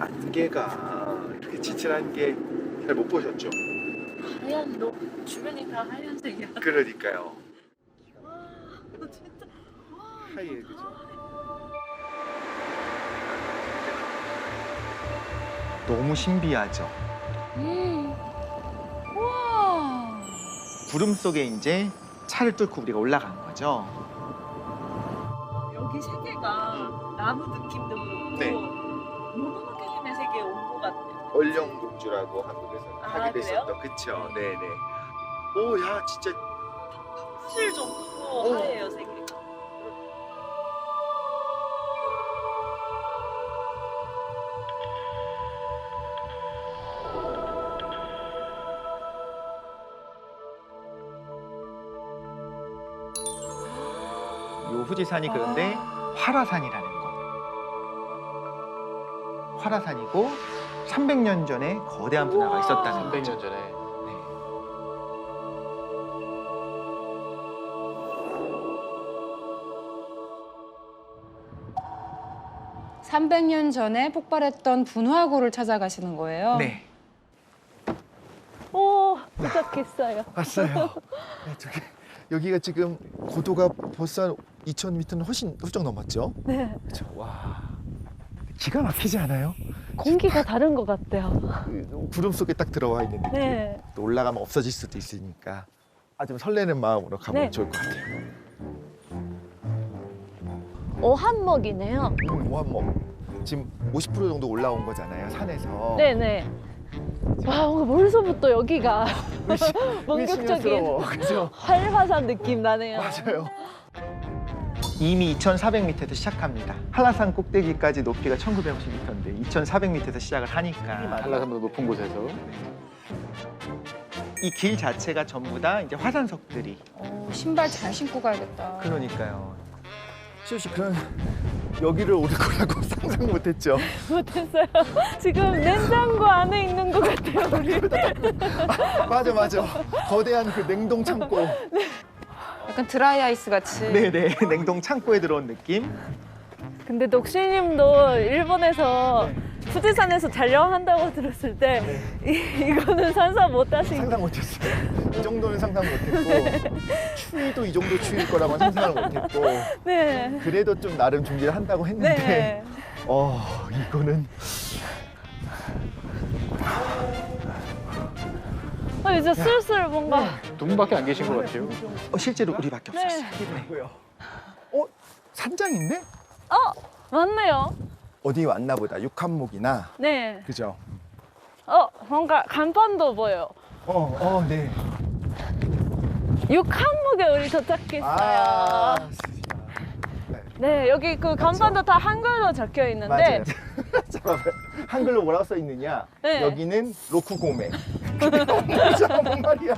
안개가 이렇게 짙은한 게 잘 못 보셨죠? 하얀 너 주변이 다 하얀색이야. 그러니까요. 와 진짜 와. 하얘 그죠? 너무 신비하죠. 와. 구름 속에 이제 차를 뚫고 우리가 올라간 거죠. 여기 세계가 나무 느낌도 그렇고 네. 모노노케힘의 세계에 온 것 같아요. 얼령공주라고 한국에서 아, 하기도 그래요? 했었던 그쵸? 네네. 오, 야 진짜 사실 정도로 하얘요 세계가. 요 후지산이 그런데 활화산이라는 거. 활화산이고 300년 전에 거대한 분화가 있었다는 거죠. 300년 전에. 네. 300년 전에 폭발했던 분화구를 찾아가시는 거예요? 네. 오 도착했어요. 왔어요. 네, 여기가 지금 고도가 벌써 한 2,000m는 훨씬 훌쩍 넘었죠? 네. 그렇죠. 와, 기가 막히지 않아요? 공기가 다른 것 같아요. 그 구름 속에 딱 들어와 있는 느낌. 네. 또 올라가면 없어질 수도 있으니까 좀 설레는 마음으로 가면 네. 좋을 것 같아요. 어한먹이네요. 오한목. 지금 50% 정도 올라온 거잖아요, 산에서. 네네. 와 뭔가 벌써부터 여기가 본격적인 그죠? 활화산 느낌 나네요. 맞아요. 이미 2,400m에서 시작합니다. 한라산 꼭대기까지 높이가 1,950m인데 2,400m에서 시작을 하니까 한라산보다 높은 곳에서. 이 길 자체가 전부 다 이제 화산석들이. 신발 잘 신고 가야겠다. 그러니까요. 시호 씨 그런 여기를 오를 거라고 상상 못했죠. 못했어요. 지금 냉장고 안에 있는 것 같아요 우리. 맞아. 거대한 그 냉동 창고. 약간 드라이 아이스 같이. 네네. 냉동 창고에 들어온 느낌. 근데 녹시님도 일본에서 후지산에서 촬영한다고 들었을 때 이거는 상상 못 하신. 상상 못했어요. 이 정도는 상상 못했고 추위도 이 정도 추위일 거라고 상상을 못했고 네. 그래도 좀 나름 준비를 한다고 했는데 네. 이거는 이제 슬슬 뭔가. 두 분밖에 안 계신 것 같아요. 실제로 우리밖에 없었어요. 네. 산장인데? 맞네요. 어디 왔나 보다. 육한목이나 네. 그죠? 뭔가 간판도 보여요. 네. 육한목에 우리 도착했어요. 아, 네, 여기 그 간판도 다 한글로 적혀 있는데. 맞아요. 잠깐만. 한글로 뭐라고 써 있느냐? 네. 여기는 로쿠고메. 뭔 말이야?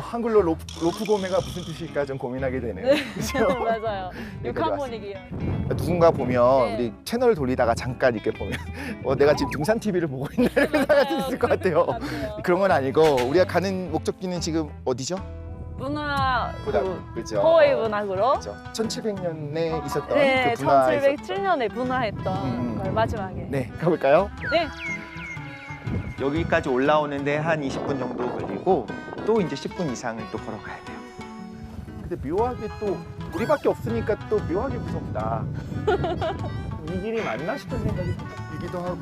한글로 로쿠고메가 무슨 뜻일까 좀 고민하게 되네요. 그죠? 맞아요. 육한목이요. 누군가 보면 네. 우리 채널을 돌리다가 잠깐 이렇게 보면 내가 지금 등산 TV를 보고 있나 이런 생각이 들 수 있을 것 같아요. 맞아요. 그런 건 아니고 우리가 가는 목적지는 지금 어디죠? 문화 그죠? 호의 문학으로. 그죠? 1700년에 있었던 네, 그 분화에서 1707년에 분화했던 걸 마지막에. 네, 가볼까요? 네. 여기까지 올라오는데 한 20분 정도 걸리고 또 이제 10분 이상을 또 걸어가야 돼요. 근데 묘하게 또 우리밖에 없으니까 또 묘하게 무섭다. 이 길이 맞나 싶은 생각이 들기도 하고.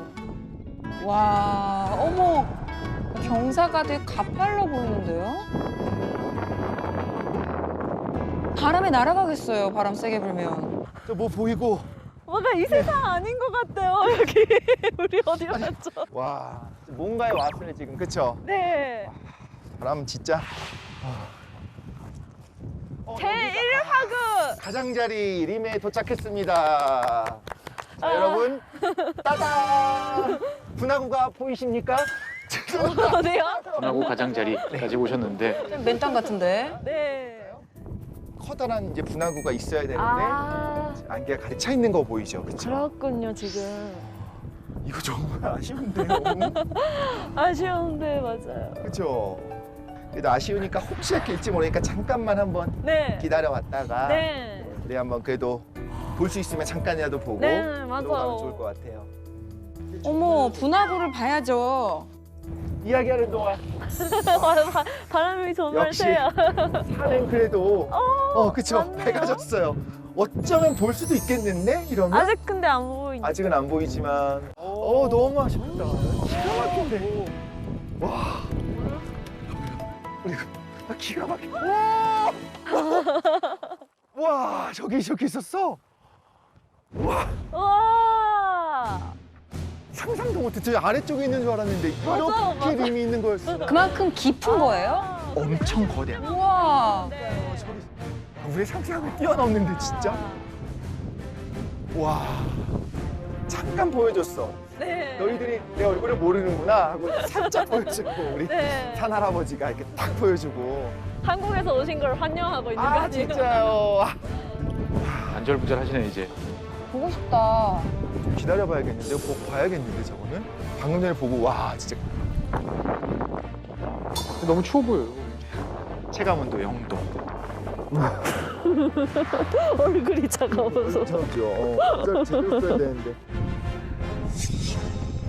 와, 어머. 경사가 되게 가팔라 보이는데요? 바람에 날아가겠어요, 바람 세게 불면. 저 뭐 보이고. 뭔가 이 세상 아닌 것 같아요, 여기. 우리 어디 갔죠? 와, 뭔가에 왔으네 지금, 그쵸? 네. 바람 진짜. 제1화구! 가장자리 림에 도착했습니다. 자, 여러분, 따단! 분화구가 보이십니까? 어디요? 분하고 가장자리까지 오셨는데 맨땅 같은데? 네. 커다란 이제 분화구가 있어야 되는데 안개가 가득 차 있는 거 보이죠, 그쵸? 그렇군요, 지금. 이거 정말 아쉬운데요. 아쉬운데, 맞아요. 그쵸? 그래도 아쉬우니까 혹시 할지 모르니까 잠깐만 한번 네. 기다려왔다가 네. 우리 한번 그래도 볼 수 있으면 잠깐이라도 보고 네, 들어가면 맞아요. 좋을 것 같아요. 어머, 분화구를 봐야죠. 이야기하는 동안 바람이 정말 역시. 세요. 산은 그래도 그쵸 맞네요. 밝아졌어요. 어쩌면 볼 수도 있겠는데 이러면 아직 근데 안 보이네. 아직은 안 보이지만 너무 아쉽다. 기가 막힌데. 와. 그리고 기가 막혀. 와 저기 있었어. 와 와. 상상도 못했죠. 아래쪽에 있는 줄 알았는데 맞아, 이렇게 맞아. 림이 있는 거였어. 그만큼 깊은 거예요? 엄청 거대한. 우와. 네. 우리의 상상을 뛰어넘는데 진짜. 와 잠깐 보여줬어. 네. 너희들이 내 얼굴을 모르는구나 하고 살짝 보여주고 우리 네. 산 할아버지가 이렇게 딱 보여주고. 한국에서 오신 걸 환영하고 있는 거 아 아니에요? 진짜요. 안절부절하시네 이제. 보고 싶다. 좀 기다려봐야겠는데 꼭 봐야겠는데 저거는. 방금 전에 보고 와 진짜 너무 추워 보여요. 체감온도 0도. 얼굴이 차가워서. 그렇죠. 진짜 지켰어야 되는데.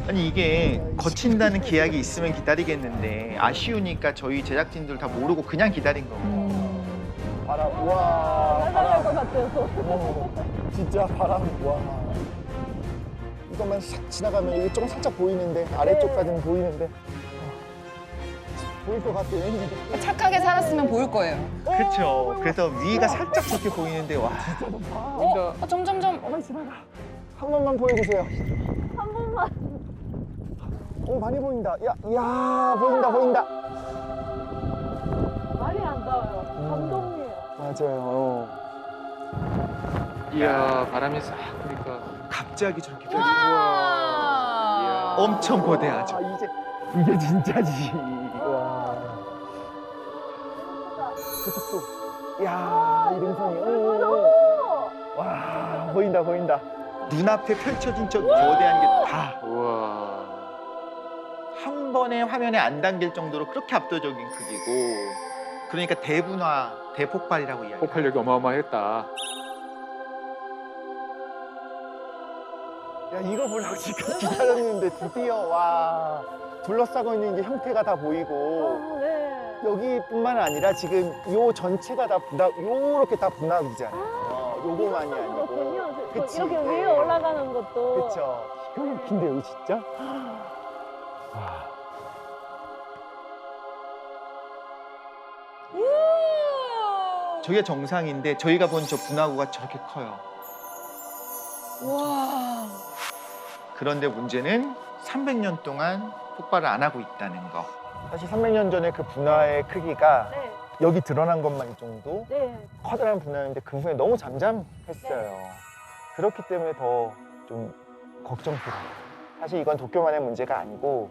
아니 이게 거친다는 계약이 있으면 기다리겠는데 아쉬우니까 저희 제작진들 다 모르고 그냥 기다린 거고. 바람 와. 날아갈 것 같아서. 진짜 바람 와. 이것만 싹 지나가면 이게 좀 살짝 보이는데 아래쪽까지는 보이는데 보일 것 같아. 왠지. 착하게 살았으면 보일 거예요. 그렇죠. 그래서 위가 살짝 저렇게 보이는데 와. 점점점. 지나가. 한 번만 보여주세요. 한 번만. 많이 보인다. 야 보인다. 말이 안 닿아요. 감동이에요. 맞아요. 이야 바람이 싹 부니까. 갑자기 저렇게 펴지. 와. 엄청 거대하죠. 이게 진짜지. 와. 저쪽도. 야, 이 능선이. 와, 보인다. 눈앞에 펼쳐진 저 거대한 게 다 한 우와. 번에 화면에 안 담길 정도로 그렇게 압도적인 크기고. 그러니까 대분화, 대폭발이라고 이야기해요. 폭발력이 어마어마했다. 야, 이거 보려고 지금 기다렸는데 드디어 와. 둘러싸고 있는 이제 형태가 다 보이고. 네. 여기뿐만 아니라 지금 요 전체가 다 요렇게 다 분화기잖아요. 요거만이 아니고. 그치? 이렇게 위에 네. 올라가는 것도. 그쵸. 기가 막힌데 여기 진짜? 와. 저게 정상인데 저희가 본 저 분화구가 저렇게 커요. 와. 그런데 문제는 300년 동안 폭발을 안 하고 있다는 거. 사실 300년 전에 그 분화의 크기가 네. 여기 드러난 것만 이 정도 네. 커다란 분화였는데 그 후에 너무 잠잠했어요. 그렇기 때문에 더 좀 걱정스러워요. 사실 이건 도쿄만의 문제가 아니고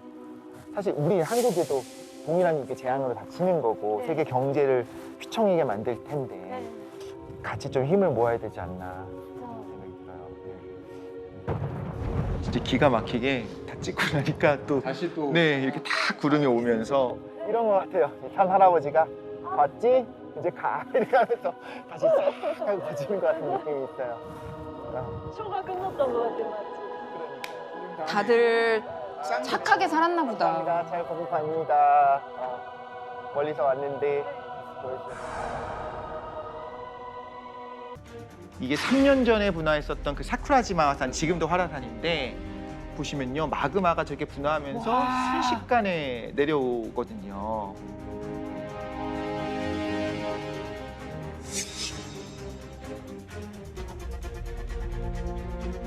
사실 우리 한국에도 동일한 이게 재앙으로 닥치는 거고 네. 세계 경제를 휘청이게 만들 텐데 네. 같이 좀 힘을 모아야 되지 않나 어. 생각이 들어요. 네. 진짜 기가 막히게 다 찍고 나니까 또 다시 또. 네, 이렇게 다 구름이 오면서 이런 것 같아요. 산 할아버지가 봤지? 이제 가 이렇게 하면서 다시 싹 하고 가지는 것 같은 느낌이 있어요. 쇼가 끝났던 것 같아요, 마치. 다들 착하게 살았나 보다. 감사합니다. 잘 보고 갑니다. 멀리서 왔는데 이게 3년 전에 분화했었던 그 사쿠라지마와산 지금도 활화산인데 보시면요 마그마가 저렇게 분화하면서 와. 순식간에 내려오거든요.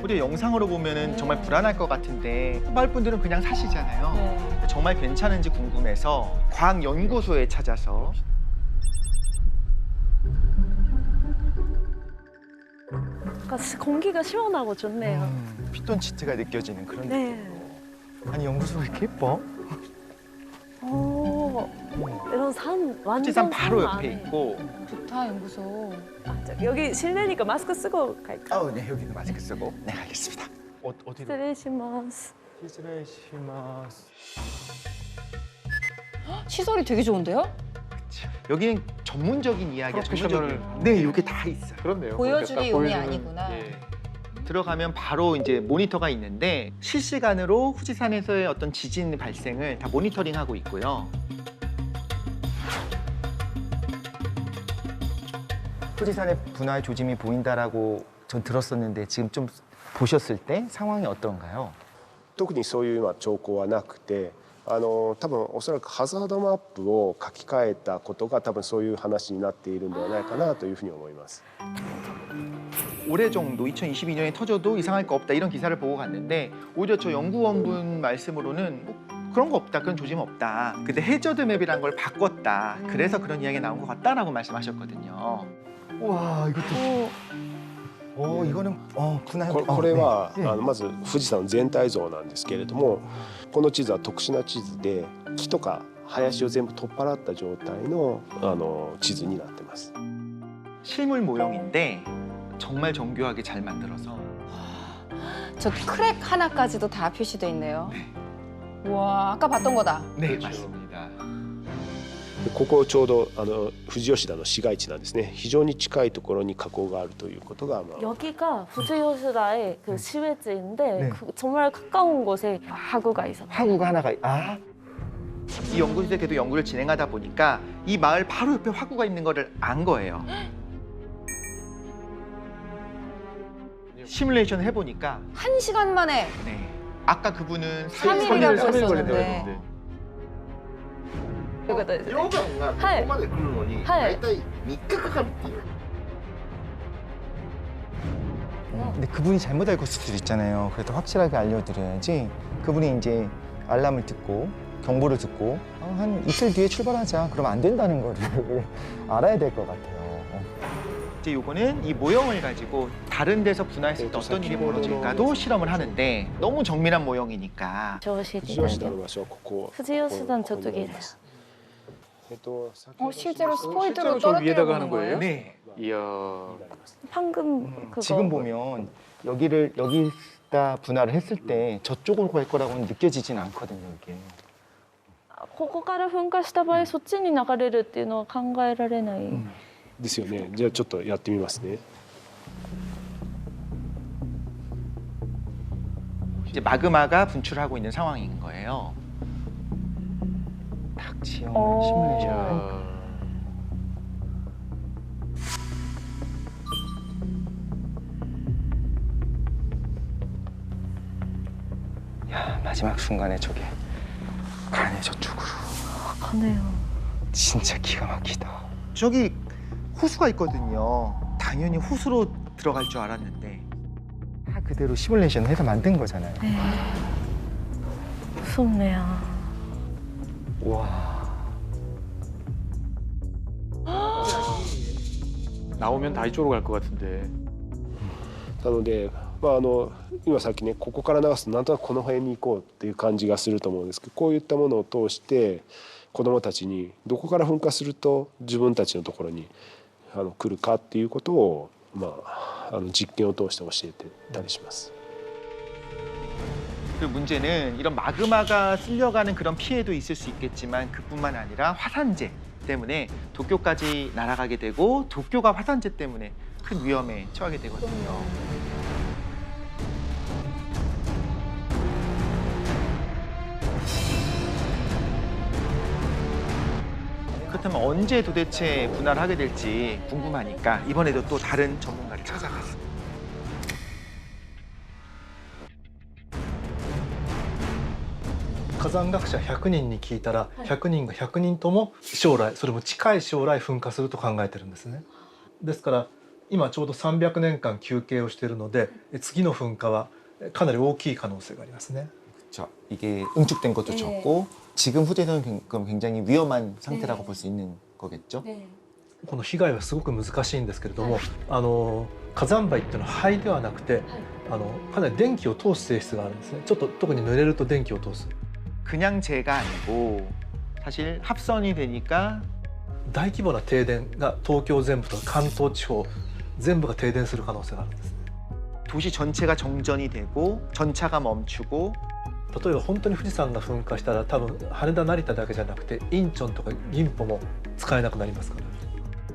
우리 영상으로 보면은 정말 불안할 것 같은데 마을 분들은 그냥 사시잖아요. 네. 정말 괜찮은지 궁금해서 과학연구소에 찾아서 공기가 시원하고 좋네요. 피톤치드가 느껴지는 그런 네. 느낌. 아니 연구소가 이렇게 예뻐? 오, 이런 산 완전 지산 바로 산 옆에 안에. 있고. 좋다 연구소. 여기 실내니까 마스크 쓰고 갈까? 네 여기는 마스크 쓰고. 네 알겠습니다. 어디로? 스트레시마스. 시즈레시마스. 시설이 되게 좋은데요? 여기는 전문적인 이야기야. 프로페셔널. 전문적인. 네 여기 다 있어요. 그렇네요. 보여주기 그러니까 딱 용이 보여주는, 아니구나. 예. 들어가면 바로 이제 모니터가 있는데 실시간으로 후지산에서의 어떤 지진 발생을 다 모니터링하고 있고요. 후지산의 분화의 조짐이 보인다라고 전 들었었는데 지금 좀 보셨을 때 상황이 어떤가요? 特にそういう兆候はなくて多分おそらくハザードマップを書き換えたことが多分そういう話になっているのではないかなというふうに思います。 올해 정도 2022년에 터져도 이상할 거 없다 이런 기사를 보고 갔는데 오히려 저 연구원분 말씀으로는 뭐 그런 거 없다, 그런 조짐 없다. 근데 해저드 맵이란 걸 바꿨다. 그래서 그런 이야기가 나온 것 같다라고 말씀하셨거든요. 와 이것도 이거는 분할 これは네. まず富士山の全体像なんですけれども、この地図は特殊な地図で木とか林を全部取っ払った状態の地図になってます。 실물 모형인데 정말 정교하게 잘 만들어서 저 크랙 하나까지도 다 표시돼 있네요. 와, 아까 봤던 거다. 네 맞습니다. ここちょうど富士吉田の市街地なんですね。非常に近いところに火口があるということが여기가 부지요시다의 그 시외지인데 네. 정말 가까운 곳에 하구가 있어요. 화구가 하나가 이 연구소에서 계속 연구를 진행하다 보니까 이 마을 바로 옆에 화구가 있는 거를 안 거예요. 시뮬레이션 해보니까 1시간 만에 네. 아까 그분은 3일이라고 3일 했었는데. ということですね。溶岩がここまで来るのにはい大体3日かかるっていう。 근데 그분이 잘못 알고 있을 수도 있잖아요. 그래도 확실하게 알려드려야지. 그분이 이제 알람을 듣고 경보를 듣고 한 이틀 뒤에 출발하자. 그러면 안 된다는 거를 알아야 될 것 같아요. 이제 요거는 이 모형을 가지고 다른 데서 분화했을 때 어떤 일이 벌어질까도 실험을 하는데 너무 정밀한 모형이니까 調子富士吉田の場所はここ。 부지요시단 저쪽이래요. 실제로 스포이드로 실제로 저 위에다가 떨어뜨려 하는 보는 거예요? 거예요? 네. 이야. 방금 그거 지금 보면 여기다 분할을 했을 때 저쪽으로 갈 거라고는 느껴지진 않거든요, 이게. ここから噴火した場合そっちに流れるっていうのは考えられない。ですよね。じゃあちょっとやってみますね。 이제 마그마가 분출하고 있는 상황인 거예요. 딱 지형을 시뮬레이션 하니까. 이야. 야, 마지막 순간에 저게 가네 저쪽으로. 가네요. 진짜 기가 막히다. 저기 호수가 있거든요. 당연히 호수로 들어갈 줄 알았는데 다 그대로 시뮬레이션 해서 만든 거잖아요. 네. 무섭네요. 와. 나오면 다 이쪽으로 갈 것 같은데. なので、今さっきねここから流すとなんとなくこの辺に行こうっていう感じがすると思うんですけど、こういったものを通して子どもたちにどこから噴火すると自分たちのところに来るかっていうことを、実験を通して教えてたりします。 그 문제는 이런 마그마가 쓸려가는 그런 피해도 있을 수 있겠지만 그뿐만 아니라 화산재 때문에 도쿄까지 날아가게 되고 도쿄가 화산재 때문에 큰 위험에 처하게 되거든요. 그렇다면 언제 도대체 분할을 하게 될지 궁금하니까 이번에도 또 다른 전문가를 찾아갔습니다.火山学者100人に聞いたら100人が100人とも将来それも近い将来噴火すると考えてるんですね。ですから今ちょうど300年間休憩をしているので次の噴火はかなり大きい可能性がありますね。 그렇죠. 이게 응축된 것도 네. 적고 지금 후대는 그럼 굉장히 위험한 상태라고 볼 수 있는 거겠죠? 네. この被害はすごく難しいんですけれども、火山灰っていうのは灰ではなくて、かなり電気を通す性質があるんですね。ちょっと特に濡れると電気を通す。 그냥 재가 아니고 사실 합선이 되니까 大規模な停電が東京全部と関東地方全部が停電する可能性があるんですね。 도시 전체가 정전이 되고 전차가 멈추고 例えば本当に富士山が噴火したら多分羽田成田だけじゃなくてインチョンとか銀浦も使えなくなりますから。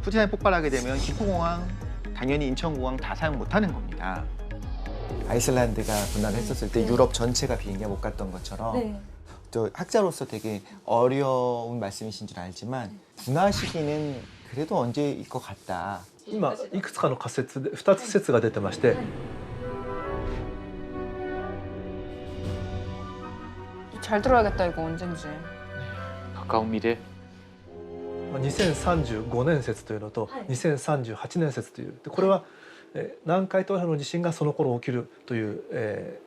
후지산이 폭발하게 되면 김포공항, 당연히 인천공항 다 사용 못하는 겁니다. 아이슬란드가 분난을 했었을 때 유럽 전체가 비행기가 못 갔던 것처럼 네. 저 학자로서 되게 어려운 말씀이신 줄 알지만 분화 시기는 그래도 언제일 것 같다. 今いくつかの仮説で2つ説が出てまして、 잘 들어야겠다 이거 언젠지. 가까운 미래. 2035年説というのとはい2038年説というでこれは南海トラフの地震がその頃起きるという、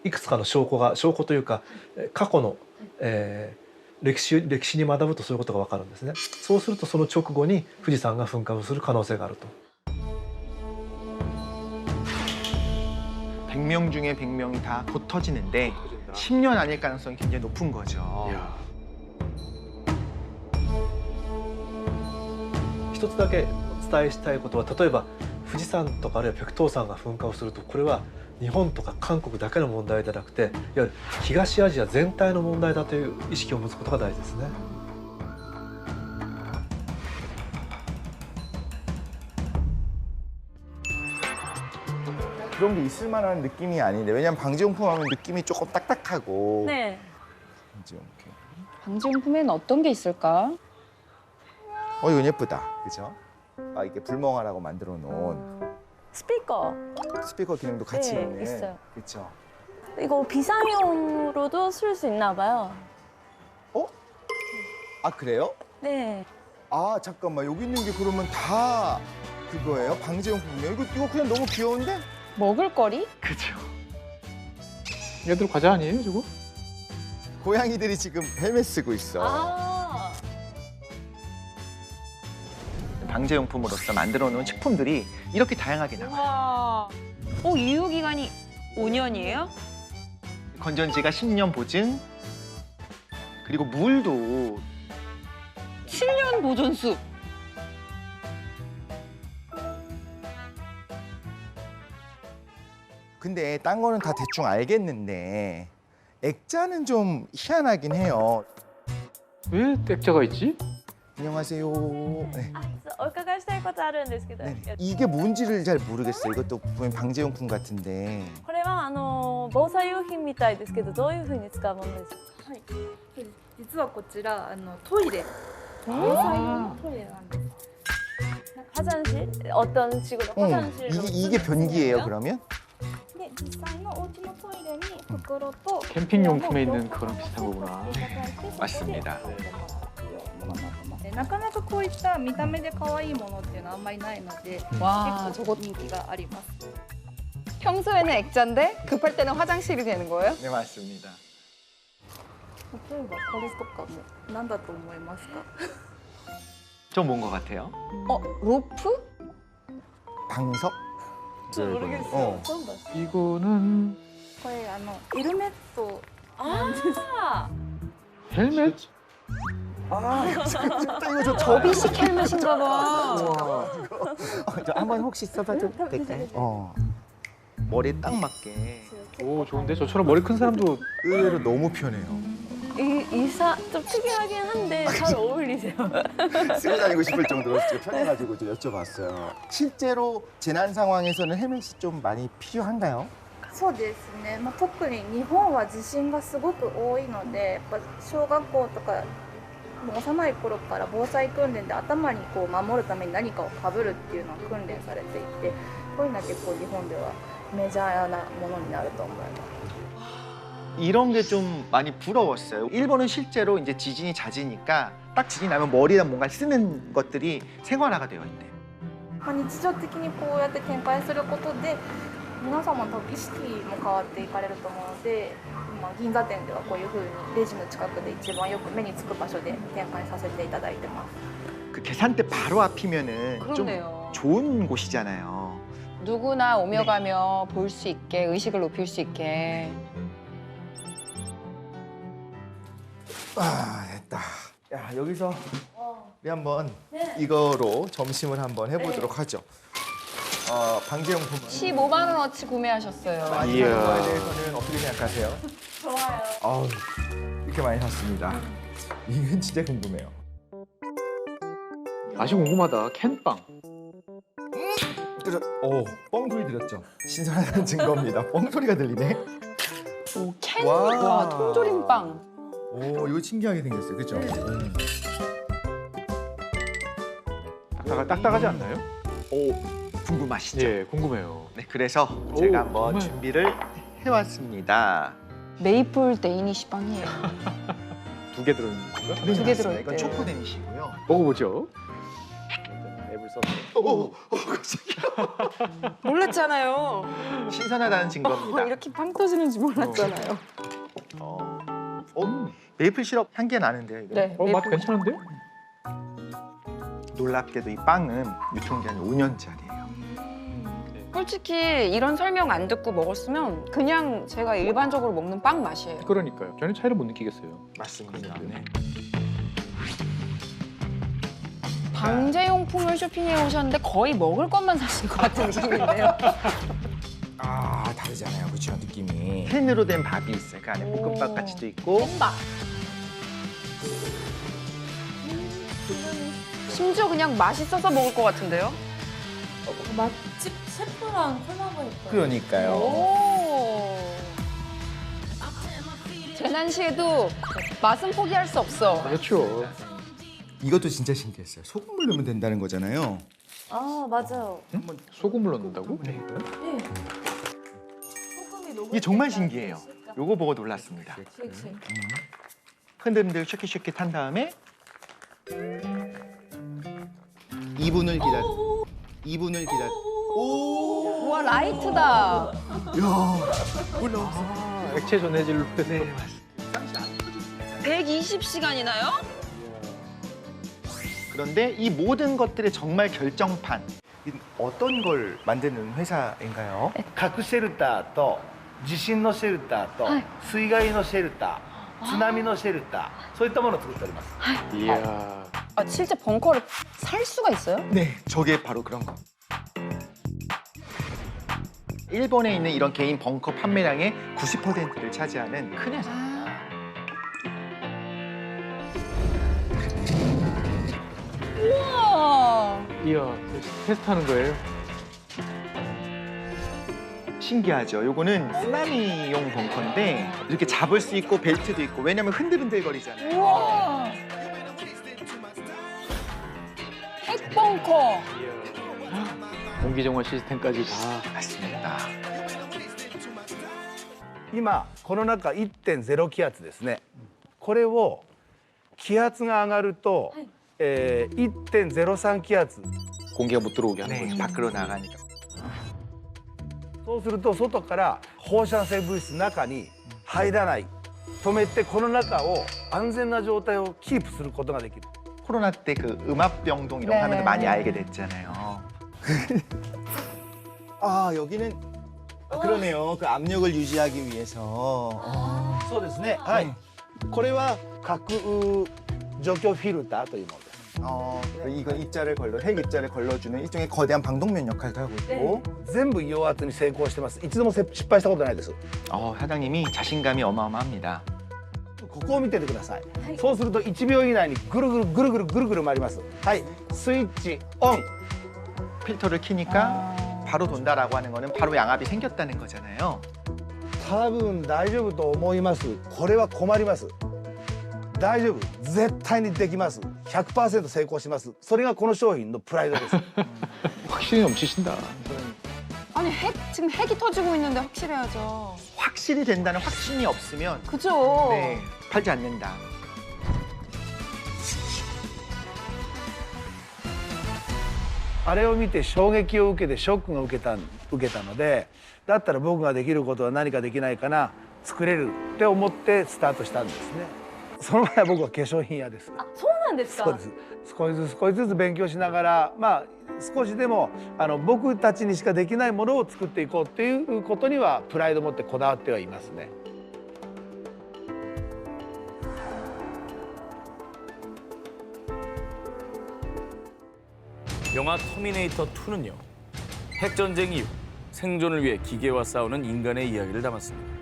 いくつかの証拠というか過去の、歴史に学ぶとそういうことが分かるんですね。そうするとその直後に富士山が噴火をする可能性があると。 100명 중에 100명이 다 곧 터지는데 10년 아닐 가능성이 굉장히 높은 거죠. 이야. 一つだけお伝えしたいことは例えば富士山とかあるいは白頭山が噴火をするとこれは日本とか韓国だけの問題じゃなくていわゆる東アジア全体の問題だという意識を持つことが大事ですね。 그런 게 있을 만한 느낌이 아닌데 왜냐면 방지용품 하면 느낌이 조금 딱딱하고. 네. 방지용품. 방지용품에는 어떤 게 있을까? 이건 예쁘다, 그죠? 아 이게 불멍하라고 만들어 놓은 스피커. 스피커 기능도 같이 네, 있는. 있어요. 그렇죠. 이거 비상용으로도 쓸 수 있나 봐요. 아 그래요? 네. 아 잠깐만 여기 있는 게 그러면 다 그거예요? 방지용품이요? 이거 그냥 너무 귀여운데? 먹을거리? 그죠. 얘들 과자 아니에요, 저거? 고양이들이 지금 헬멧 쓰고 있어. 아. 방제용품으로서 만들어 놓은 식품들이 이렇게 다양하게 나와요. 와. 유효기간이 5년이에요? 건전지가 10년 보증, 그리고 물도 7년 보존수. 근데 딴 거는 다 대충 알겠는데 액자는 좀 희한하긴 해요. 왜 액자가 있지? 안녕하세요. 네. お伺いしたいことあるんですけど、 네. 이게 뭔지를 잘 모르겠어요. 이것도 보면 방제용품 같은데. これは防災用品みたいですけど、どういうふうに使うものですか？はい、実はこちらトイレ、防災用のトイレなんです。 화장실? 어떤 식으로 화장실로 이게 변기예요, 그러면? で、実際のお家のトイレに袋と 캠핑용품에 있는 그거랑 비슷한 거구나. 맞습니다. なかなかこういった見た目で可愛いものっていうのはあんまりないので、 와, 結 저거 構人気があります。 평소에는 액자인데 급할 때는 화장실이 되는 거예요? 네, 맞습니다. 例えばこれとかも何だと思いますか？ 좀 뭔 것 같아요? 로프? 방석? 모르겠어요. 처음 봤어요. 이거는 これヘルメット 아, 헬멧? 이거 저 접이식 헬멧인가 봐. 저 한번 혹시 써봐도 될까요? 머리에 딱 맞게 오, 좋은데? 저처럼 머리 큰 사람도 의외로 너무 편해요. 좀 특이하긴 한데 잘 어울리세요. 쓰고 다니고 싶을 정도로 진짜 편해가지고 좀 여쭤봤어요. 실제로 재난 상황에서는 헬멧이 좀 많이 필요한가요? そうですね、特に日本は地震がすごく多いので、やっぱ小学校とかもう幼い頃から防災訓練で頭にこう守るために何かをかぶるっていうのを訓練されていて、こういうのは結構日本ではメジャーなものになると思います。 이런 게 좀 많이 부러웠어요. 일본은 실제로 이제 지진이 잦으니까 딱 지진이 나면 머리에다 뭔가 쓰는 것들이 생활화가 되어 있대요. 日常的にこうやって展開することで皆様の多分意識も変わっていかれると思うので、今銀座店ではこういう風にレジの近くで一番よく目につく場所で展開させていただいてます。 그 계산대 바로 앞이면은 좀 그러네요. 좋은 곳이잖아요. 누구나 오며 가며 볼 수 있게 의식을 높일 수 있게. 아 됐다. 야 여기서 우리 한번 이거로 점심을 한번 해보도록 하죠. 방제용품은 15만 원어치 구매하셨어요. 많이 이야. 사는 거에 대해서는 어떻게 생각하세요? 좋아요. 아우 이렇게 많이 샀습니다. 이건 진짜 궁금해요. 맛이 궁금하다. 캔빵. 오, 뻥소리 들었죠? 신선하다는 증거입니다. 뻥소리가 들리네. 오, 캔? 와. 와, 통조림빵. 오, 이거 신기하게 생겼어요. 그죠? 딱딱하지 않나요? 오, 궁금하시죠? 예, 궁금해요. 네, 그래서 오, 제가 한번 정말. 준비를 해왔습니다. 메이플 데이니시 빵이에요. 2개 들어있는 건가? 네, 두개 맞습니다. 들어있대요. 이건 초코 데니시고요. 먹어보죠. 앱을 썼는데 오, 깜짝이야. 몰랐잖아요. 신선하다는 증거입니다. 이렇게 빵 터지는지 몰랐잖아요. 메이플 시럽 향기가 나는데요. 이거. 네, 맛 메이플. 괜찮은데? 놀랍게도 이 빵은 유통기한이 5년짜리예요. 솔직히 이런 설명 안 듣고 먹었으면 그냥 제가 일반적으로 먹는 빵 맛이에요. 그러니까요. 전혀 차이를 못 느끼겠어요. 맞습니다. 네. 방제용품을 쇼핑해 오셨는데 거의 먹을 것만 사신 것 같은 느낌인데요. 아, 다르잖아요. 그렇죠? 느낌이. 캔으로 된 밥이 있어요. 그 안에 오. 볶음밥 같이도 있고. 햄밥. 심지어 그냥 맛있어서 먹을 것 같은데요? 맛집 셰프랑 콜라보했어요. 그러니까요. 오. 재난시에도 맛은 포기할 수 없어. 그렇죠. 이것도 진짜 신기했어요. 소금을 넣으면 된다는 거잖아요. 아, 맞아요. 소금을 넣는다고? 네. 소금이 녹을 이게 정말 때까지 신기해요. 있을까? 요거 보고 놀랐습니다. 쉐이크. 흔들흔들 쉐킷쉐킷 한 다음에 2분을 기다. 2분을 기다. 오! 우와, 라이트다. 액체 전해질로 해서. 네, 맞습니다. 120시간이나요? 그런데 이 모든 것들의 정말 결정판. 이 어떤 걸 만드는 회사인가요? 核シェルターと地震のシェルターとはい水害のシェルター、津波のシェルター、そういったものを作っております。 이야. 아, 실제 벙커를 살 수가 있어요? 네, 저게 바로 그런 거. 일본에 있는 이런 개인 벙커 판매량의 90%를 차지하는 큰 회사입니다. 우와. 이야. 테스트하는 거예요? 신기하죠? 요거는 쓰나미용 벙커인데 이렇게 잡을 수 있고 벨트도 있고 왜냐면 흔들흔들거리잖아요. 우와. 핵벙커. 공기 정화 시스템까지 다. 맞습니다. 今この中 1.0 気圧ですね。これを気圧が上がると、1.03 気圧。 공기가 못 들어오게 하는 네, 거죠. 밖으로 나가니까. そうすると外から放射性物質中に入らない。止めてこの中を安全な状態をキープすることができる。 코로나 때 그 음압병동 이런 거 네. 하면서 많이 알게 됐잖아요. 아, 여기는 그러네요. 그 압력을 유지하기 위해서. そうですね。はい。これは核除去フィルターというものです。 이거 입자를 걸러 핵 입자를 걸러주는 일종의 거대한 방독면 역할도 하고 있고. 全部溶圧に成功してます。一度も失敗したことないです。 사장님이 자신감이 어마어마합니다. ここを見ててください。そうすると1秒以内にぐるぐるぐるぐるぐるぐる回ります。はい。スイッチオン。 필터를 키니까 바로 돈다라고 하는 거는 바로 양압이 생겼다는 거잖아요. 多分大丈夫と思います。これは困ります。大丈夫。絶対にできます。100% 成功します。それがこの商品のプライドです。 확신이 넘치신다. 아니, 지금 핵이 터지고 있는데 확실해야죠. 확실히 된다는 확신이 없으면 그죠? 네, 팔지 않는다. あれを見て衝撃を受けてショックが受けたので、だったら僕ができることは何かできないかな、作れるって思ってスタートしたんですね。その前は僕は化粧品屋です。あ、そうなんですか。そうです。少しずつ勉強しながら、少しでも僕たちにしかできないものを作っていこうっていうことにはプライドを持ってこだわってはいますね。 영화 터미네이터 2는요. 핵전쟁 이후 생존을 위해 기계와 싸우는 인간의 이야기를 담았습니다.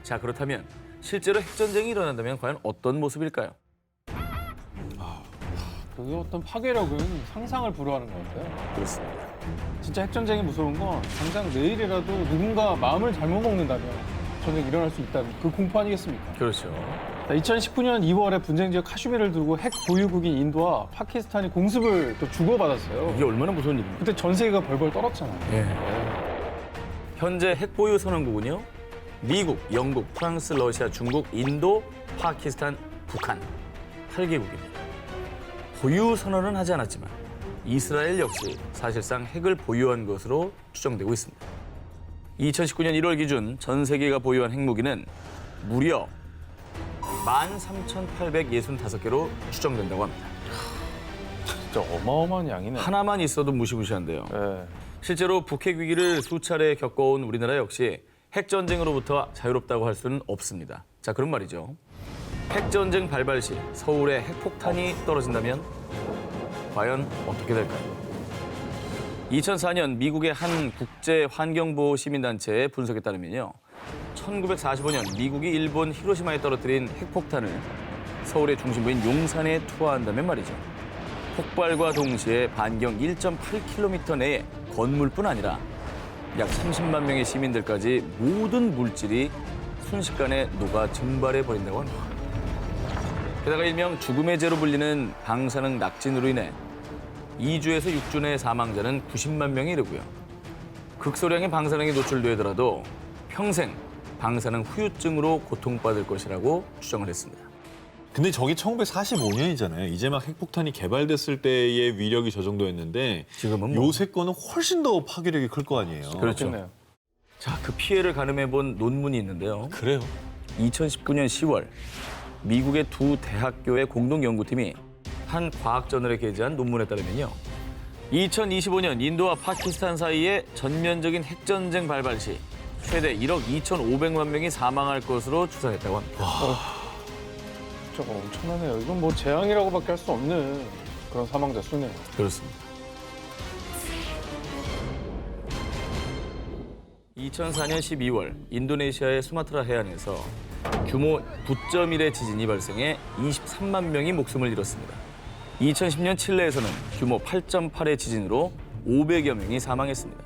자, 그렇다면 실제로 핵전쟁이 일어난다면 과연 어떤 모습일까요? 그 어떤 파괴력은 상상을 불허하는 것 같아요. 그렇습니다. 진짜 핵전쟁이 무서운 건 당장 내일이라도 누군가 마음을 잘못 먹는다면 전쟁이 일어날 수 있다는 그 공포 아니겠습니까? 그렇죠. 2019년 2월에 분쟁 지역 카슈미르를 두고 핵 보유국인 인도와 파키스탄이 공습을 또 주고받았어요. 이게 얼마나 무서운 일입니까? 그때 전 세계가 벌벌 떨었잖아요. 예. 현재 핵보유 선언국은요. 미국, 영국, 프랑스, 러시아, 중국, 인도, 파키스탄, 북한 8개국입니다. 보유 선언은 하지 않았지만 이스라엘 역시 사실상 핵을 보유한 것으로 추정되고 있습니다. 2019년 1월 기준 전 세계가 보유한 핵무기는 무려 13,865개로 추정된다고 합니다. 진짜 어마어마한 양이네. 하나만 있어도 무시무시한데요. 예. 실제로 북핵 위기를 수차례 겪어온 우리나라 역시 핵전쟁으로부터 자유롭다고 할 수는 없습니다. 자, 그런 말이죠. 핵전쟁 발발 시 서울에 핵폭탄이 떨어진다면 과연 어떻게 될까요? 2004년 미국의 한 국제환경보호 시민단체의 분석에 따르면요. 1945년 미국이 일본 히로시마에 떨어뜨린 핵폭탄을 서울의 중심부인 용산에 투하한다면 말이죠. 폭발과 동시에 반경 1.8km 내의 건물뿐 아니라 약 30만 명의 시민들까지 모든 물질이 순식간에 녹아 증발해 버린다고 합니다. 게다가 일명 죽음의 죄로 불리는 방사능 낙진으로 인해 2주에서 6주 내 사망자는 90만 명에 이르고요. 극소량의 방사능에 노출되더라도 평생 방사능 후유증으로 고통받을 것이라고 추정을 했습니다. 근데 저게 1945년이잖아요. 이제 막 핵폭탄이 개발됐을 때의 위력이 저 정도였는데 지금은 요새 거는 훨씬 더 파괴력이 클 거 아니에요. 그렇죠. 자, 그 피해를 가늠해 본 논문이 있는데요. 그래요? 2019년 10월 미국의 두 대학교의 공동 연구팀이 한 과학저널에 게재한 논문에 따르면요. 2025년 인도와 파키스탄 사이에 전면적인 핵전쟁 발발 시 최대 1억 2,500만 명이 사망할 것으로 추산했다고 합니다. 진짜 엄청나네요. 이건 뭐 재앙이라고밖에 할 수 없는 그런 사망자 수네요. 그렇습니다. 2004년 12월 인도네시아의 수마트라 해안에서 규모 9.1의 지진이 발생해 23만 명이 목숨을 잃었습니다. 2010년 칠레에서는 규모 8.8의 지진으로 500여 명이 사망했습니다.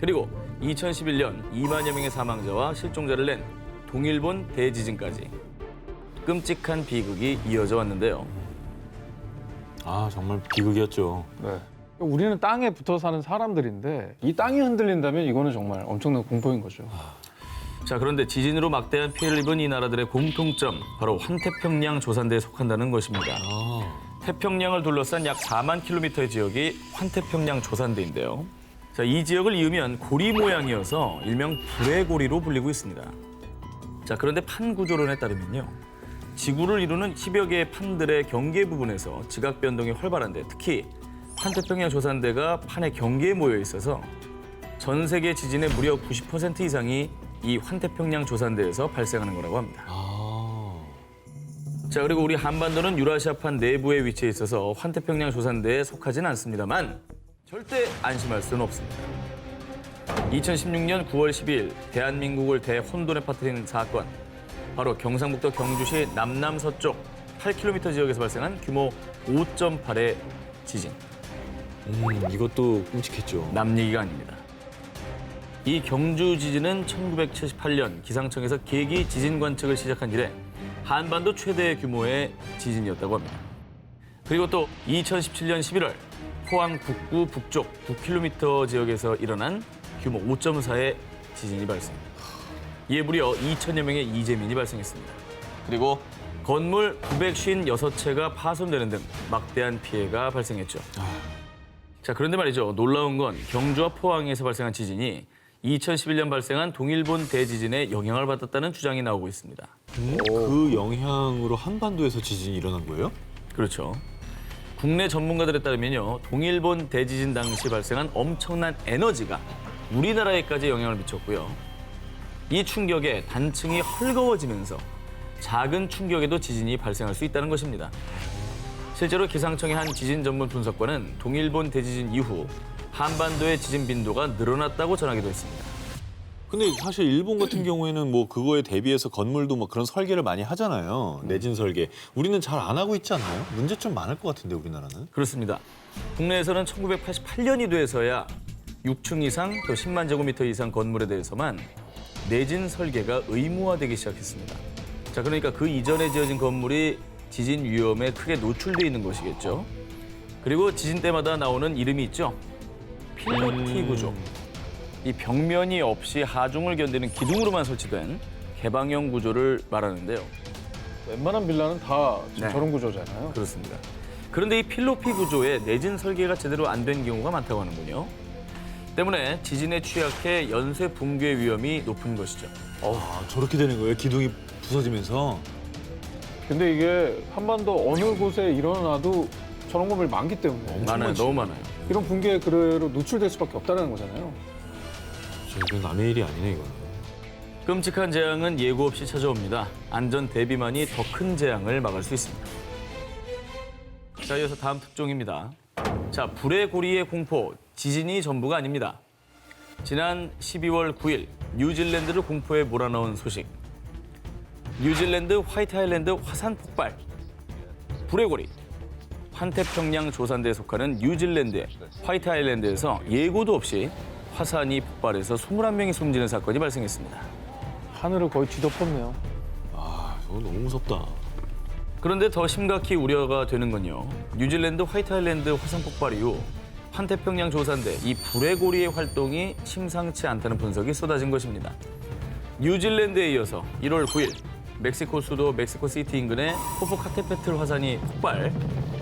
그리고 2011년 2만여 명의 사망자와 실종자를 낸 동일본 대지진까지 끔찍한 비극이 이어져 왔는데요. 아, 정말 비극이었죠. 네. 우리는 땅에 붙어 사는 사람들인데 이 땅이 흔들린다면 이거는 정말 엄청난 공포인 거죠. 자, 그런데 지진으로 막대한 피해를 입은 이 나라들의 공통점, 바로 환태평양 조산대에 속한다는 것입니다. 태평양을 둘러싼 약 4만 킬로미터의 지역이 환태평양 조산대인데요. 자, 이 지역을 이으면 고리 모양이어서 일명 불의 고리로 불리고 있습니다. 자, 그런데 판 구조론에 따르면요. 지구를 이루는 10여 개의 판들의 경계 부분에서 지각 변동이 활발한데 특히 환태평양 조산대가 판의 경계에 모여 있어서 전 세계 지진의 무려 90% 이상이 이 환태평양 조산대에서 발생하는 거라고 합니다. 자, 그리고 우리 한반도는 유라시아판 내부에 위치해 있어서 환태평양 조산대에 속하진 않습니다만 절대 안심할 수는 없습니다. 2016년 9월 12일 대한민국을 대혼돈에 빠뜨린 사건, 바로 경상북도 경주시 남남서쪽 8km 지역에서 발생한 규모 5.8의 지진. 이것도 끔찍했죠. 남 얘기가 아닙니다. 이 경주 지진은 1978년 기상청에서 계기 지진 관측을 시작한 이래 한반도 최대 규모의 지진이었다고 합니다. 그리고 또 2017년 11월 포항 북구 북쪽 9km 지역에서 일어난 규모 5.4의 지진이 발생. 이에 무려 2천여 명의 이재민이 발생했습니다. 그리고 건물 956채가 파손되는 등 막대한 피해가 발생했죠. 자, 그런데 말이죠. 놀라운 건 경주와 포항에서 발생한 지진이 2011년 발생한 동일본 대지진에 영향을 받았다는 주장이 나오고 있습니다. 그 영향으로 한반도에서 지진이 일어난 거예요? 그렇죠. 국내 전문가들에 따르면요. 동일본 대지진 당시 발생한 엄청난 에너지가 우리나라에까지 영향을 미쳤고요. 이 충격에 단층이 헐거워지면서 작은 충격에도 지진이 발생할 수 있다는 것입니다. 실제로 기상청의 한 지진 전문 분석관은 동일본 대지진 이후 한반도의 지진 빈도가 늘어났다고 전하기도 했습니다. 근데 사실 일본 같은 경우에는 뭐 그거에 대비해서 건물도 뭐 그런 설계를 많이 하잖아요. 내진 설계. 우리는 잘 안 하고 있지 않나요? 문제 좀 많을 것 같은데 우리나라는. 그렇습니다. 국내에서는 1988년이 돼서야 6층 이상 또 10만 제곱미터 이상 건물에 대해서만 내진 설계가 의무화되기 시작했습니다. 자, 그러니까 그 이전에 지어진 건물이 지진 위험에 크게 노출돼 있는 것이겠죠. 그리고 지진 때마다 나오는 이름이 있죠. 필로티 구조. 이 벽면이 없이 하중을 견디는 기둥으로만 설치된 개방형 구조를 말하는데요. 웬만한 빌라는 다 지금 네. 저런 구조잖아요. 그렇습니다. 그런데 이 필로피 구조에 내진 설계가 제대로 안 된 경우가 많다고 하는군요. 때문에 지진에 취약해 연쇄 붕괴 위험이 높은 것이죠. 아, 저렇게 되는 거예요? 기둥이 부서지면서? 근데 이게 한반도 어느 곳에 일어나도 저런 건물 많기 때문에 많아요, 너무 많아요. 이런 붕괴에 그대로 노출될 수밖에 없다는 거잖아요. 이건 남의 일이 아니네, 이거. 끔찍한 재앙은 예고 없이 찾아옵니다. 안전 대비만이 더 큰 재앙을 막을 수 있습니다. 자, 이어서 다음 특종입니다. 자, 불의 고리의 공포, 지진이 전부가 아닙니다. 지난 12월 9일 뉴질랜드를 공포에 몰아넣은 소식. 뉴질랜드 화이트 아일랜드 화산 폭발. 불의 고리. 환태평양 조산대에 속하는 뉴질랜드의 화이트 아일랜드에서 예고도 없이 화산이 폭발해서 21명이 숨지는 사건이 발생했습니다. 하늘을 거의 뒤덮었네요. 아, 저거 너무 무섭다. 그런데 더 심각히 우려가 되는 건요. 뉴질랜드 화이트 아일랜드 화산 폭발 이후 환태평양 조산대 이 불의 고리의 활동이 심상치 않다는 분석이 쏟아진 것입니다. 뉴질랜드에 이어서 1월 9일 멕시코 수도 멕시코시티 인근의 포포카테페틀 화산이 폭발,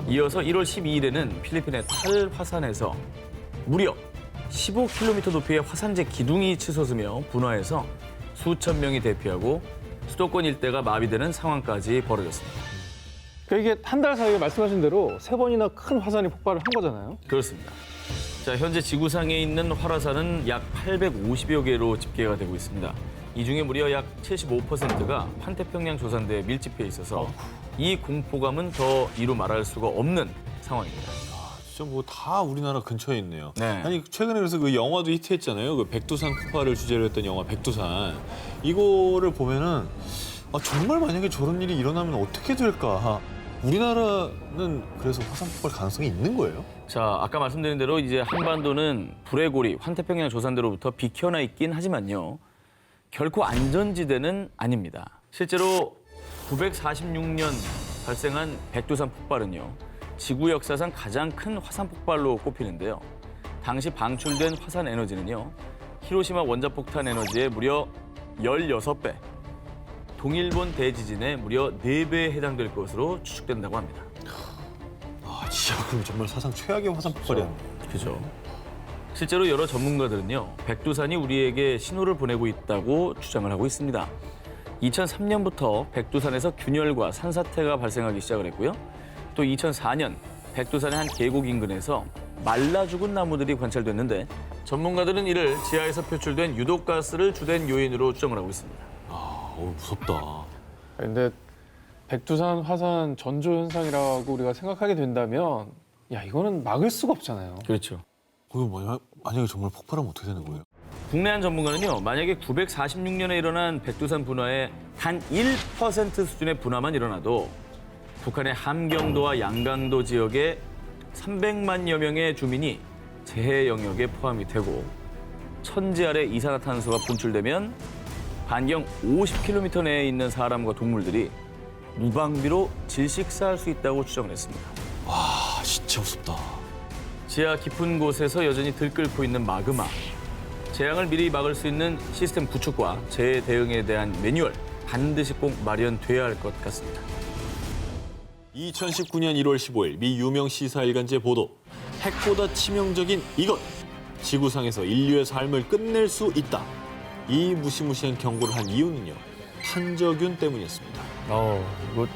이어서 1월 12일에는 필리핀의 탈 화산에서 무려 15km 높이의 화산재 기둥이 치솟으며 분화해서 수천 명이 대피하고 수도권 일대가 마비되는 상황까지 벌어졌습니다. 그러니까 이게 한 달 사이에 말씀하신 대로 3번이나 큰 화산이 폭발을 한 거잖아요. 그렇습니다. 자, 현재 지구상에 있는 활화산은 약 850여 개로 집계가 되고 있습니다. 이 중에 무려 약 75%가 환태평양 조산대에 밀집해 있어서 이 공포감은 더 이루 말할 수가 없는 상황입니다. 진짜 뭐 다 우리나라 근처에 있네요. 네. 아니, 최근에 그래서 그 영화도 히트했잖아요. 그 백두산 폭발을 주제로 했던 영화 백두산. 이거를 보면은 아, 정말 만약에 저런 일이 일어나면 어떻게 될까? 우리나라는 그래서 화산 폭발 가능성이 있는 거예요? 자, 아까 말씀드린 대로 이제 한반도는 불의 고리, 환태평양 조산대로부터 비켜나 있긴 하지만요. 결코 안전지대는 아닙니다. 실제로 946년 발생한 백두산 폭발은요. 지구 역사상 가장 큰 화산 폭발로 꼽히는데요. 당시 방출된 화산 에너지는요. 히로시마 원자폭탄 에너지의 무려 16배, 동일본 대지진의 무려 4배에 해당될 것으로 추측된다고 합니다. 아, 진짜 그럼 정말 사상 최악의 화산 폭발이었네. 그죠. 실제로 여러 전문가들은요. 백두산이 우리에게 신호를 보내고 있다고 주장을 하고 있습니다. 2003년부터 백두산에서 균열과 산사태가 발생하기 시작을 했고요. 또 2004년 백두산의 한 계곡 인근에서 말라 죽은 나무들이 관찰됐는데 전문가들은 이를 지하에서 표출된 유독가스를 주된 요인으로 추정을 하고 있습니다. 아, 무섭다. 근데 백두산 화산 전조 현상이라고 우리가 생각하게 된다면 야, 이거는 막을 수가 없잖아요. 그렇죠. 그거 만약에 정말 폭발하면 어떻게 되는 거예요? 국내 한 전문가는요. 만약에 946년에 일어난 백두산 분화의 단 1% 수준의 분화만 일어나도 북한의 함경도와 양강도 지역의 300만여 명의 주민이 재해 영역에 포함이 되고 천지 아래 이산화탄소가 분출되면 반경 50km 내에 있는 사람과 동물들이 무방비로 질식사할 수 있다고 추정을 했습니다. 와, 진짜 무섭다. 지하 깊은 곳에서 여전히 들끓고 있는 마그마. 재앙을 미리 막을 수 있는 시스템 구축과 재해 대응에 대한 매뉴얼 반드시 꼭 마련돼야 할 것 같습니다. 2019년 1월 15일 미 유명 시사일간지 보도. 핵보다 치명적인 이것. 지구상에서 인류의 삶을 끝낼 수 있다. 이 무시무시한 경고를 한 이유는요. 탄저균 때문이었습니다. 이거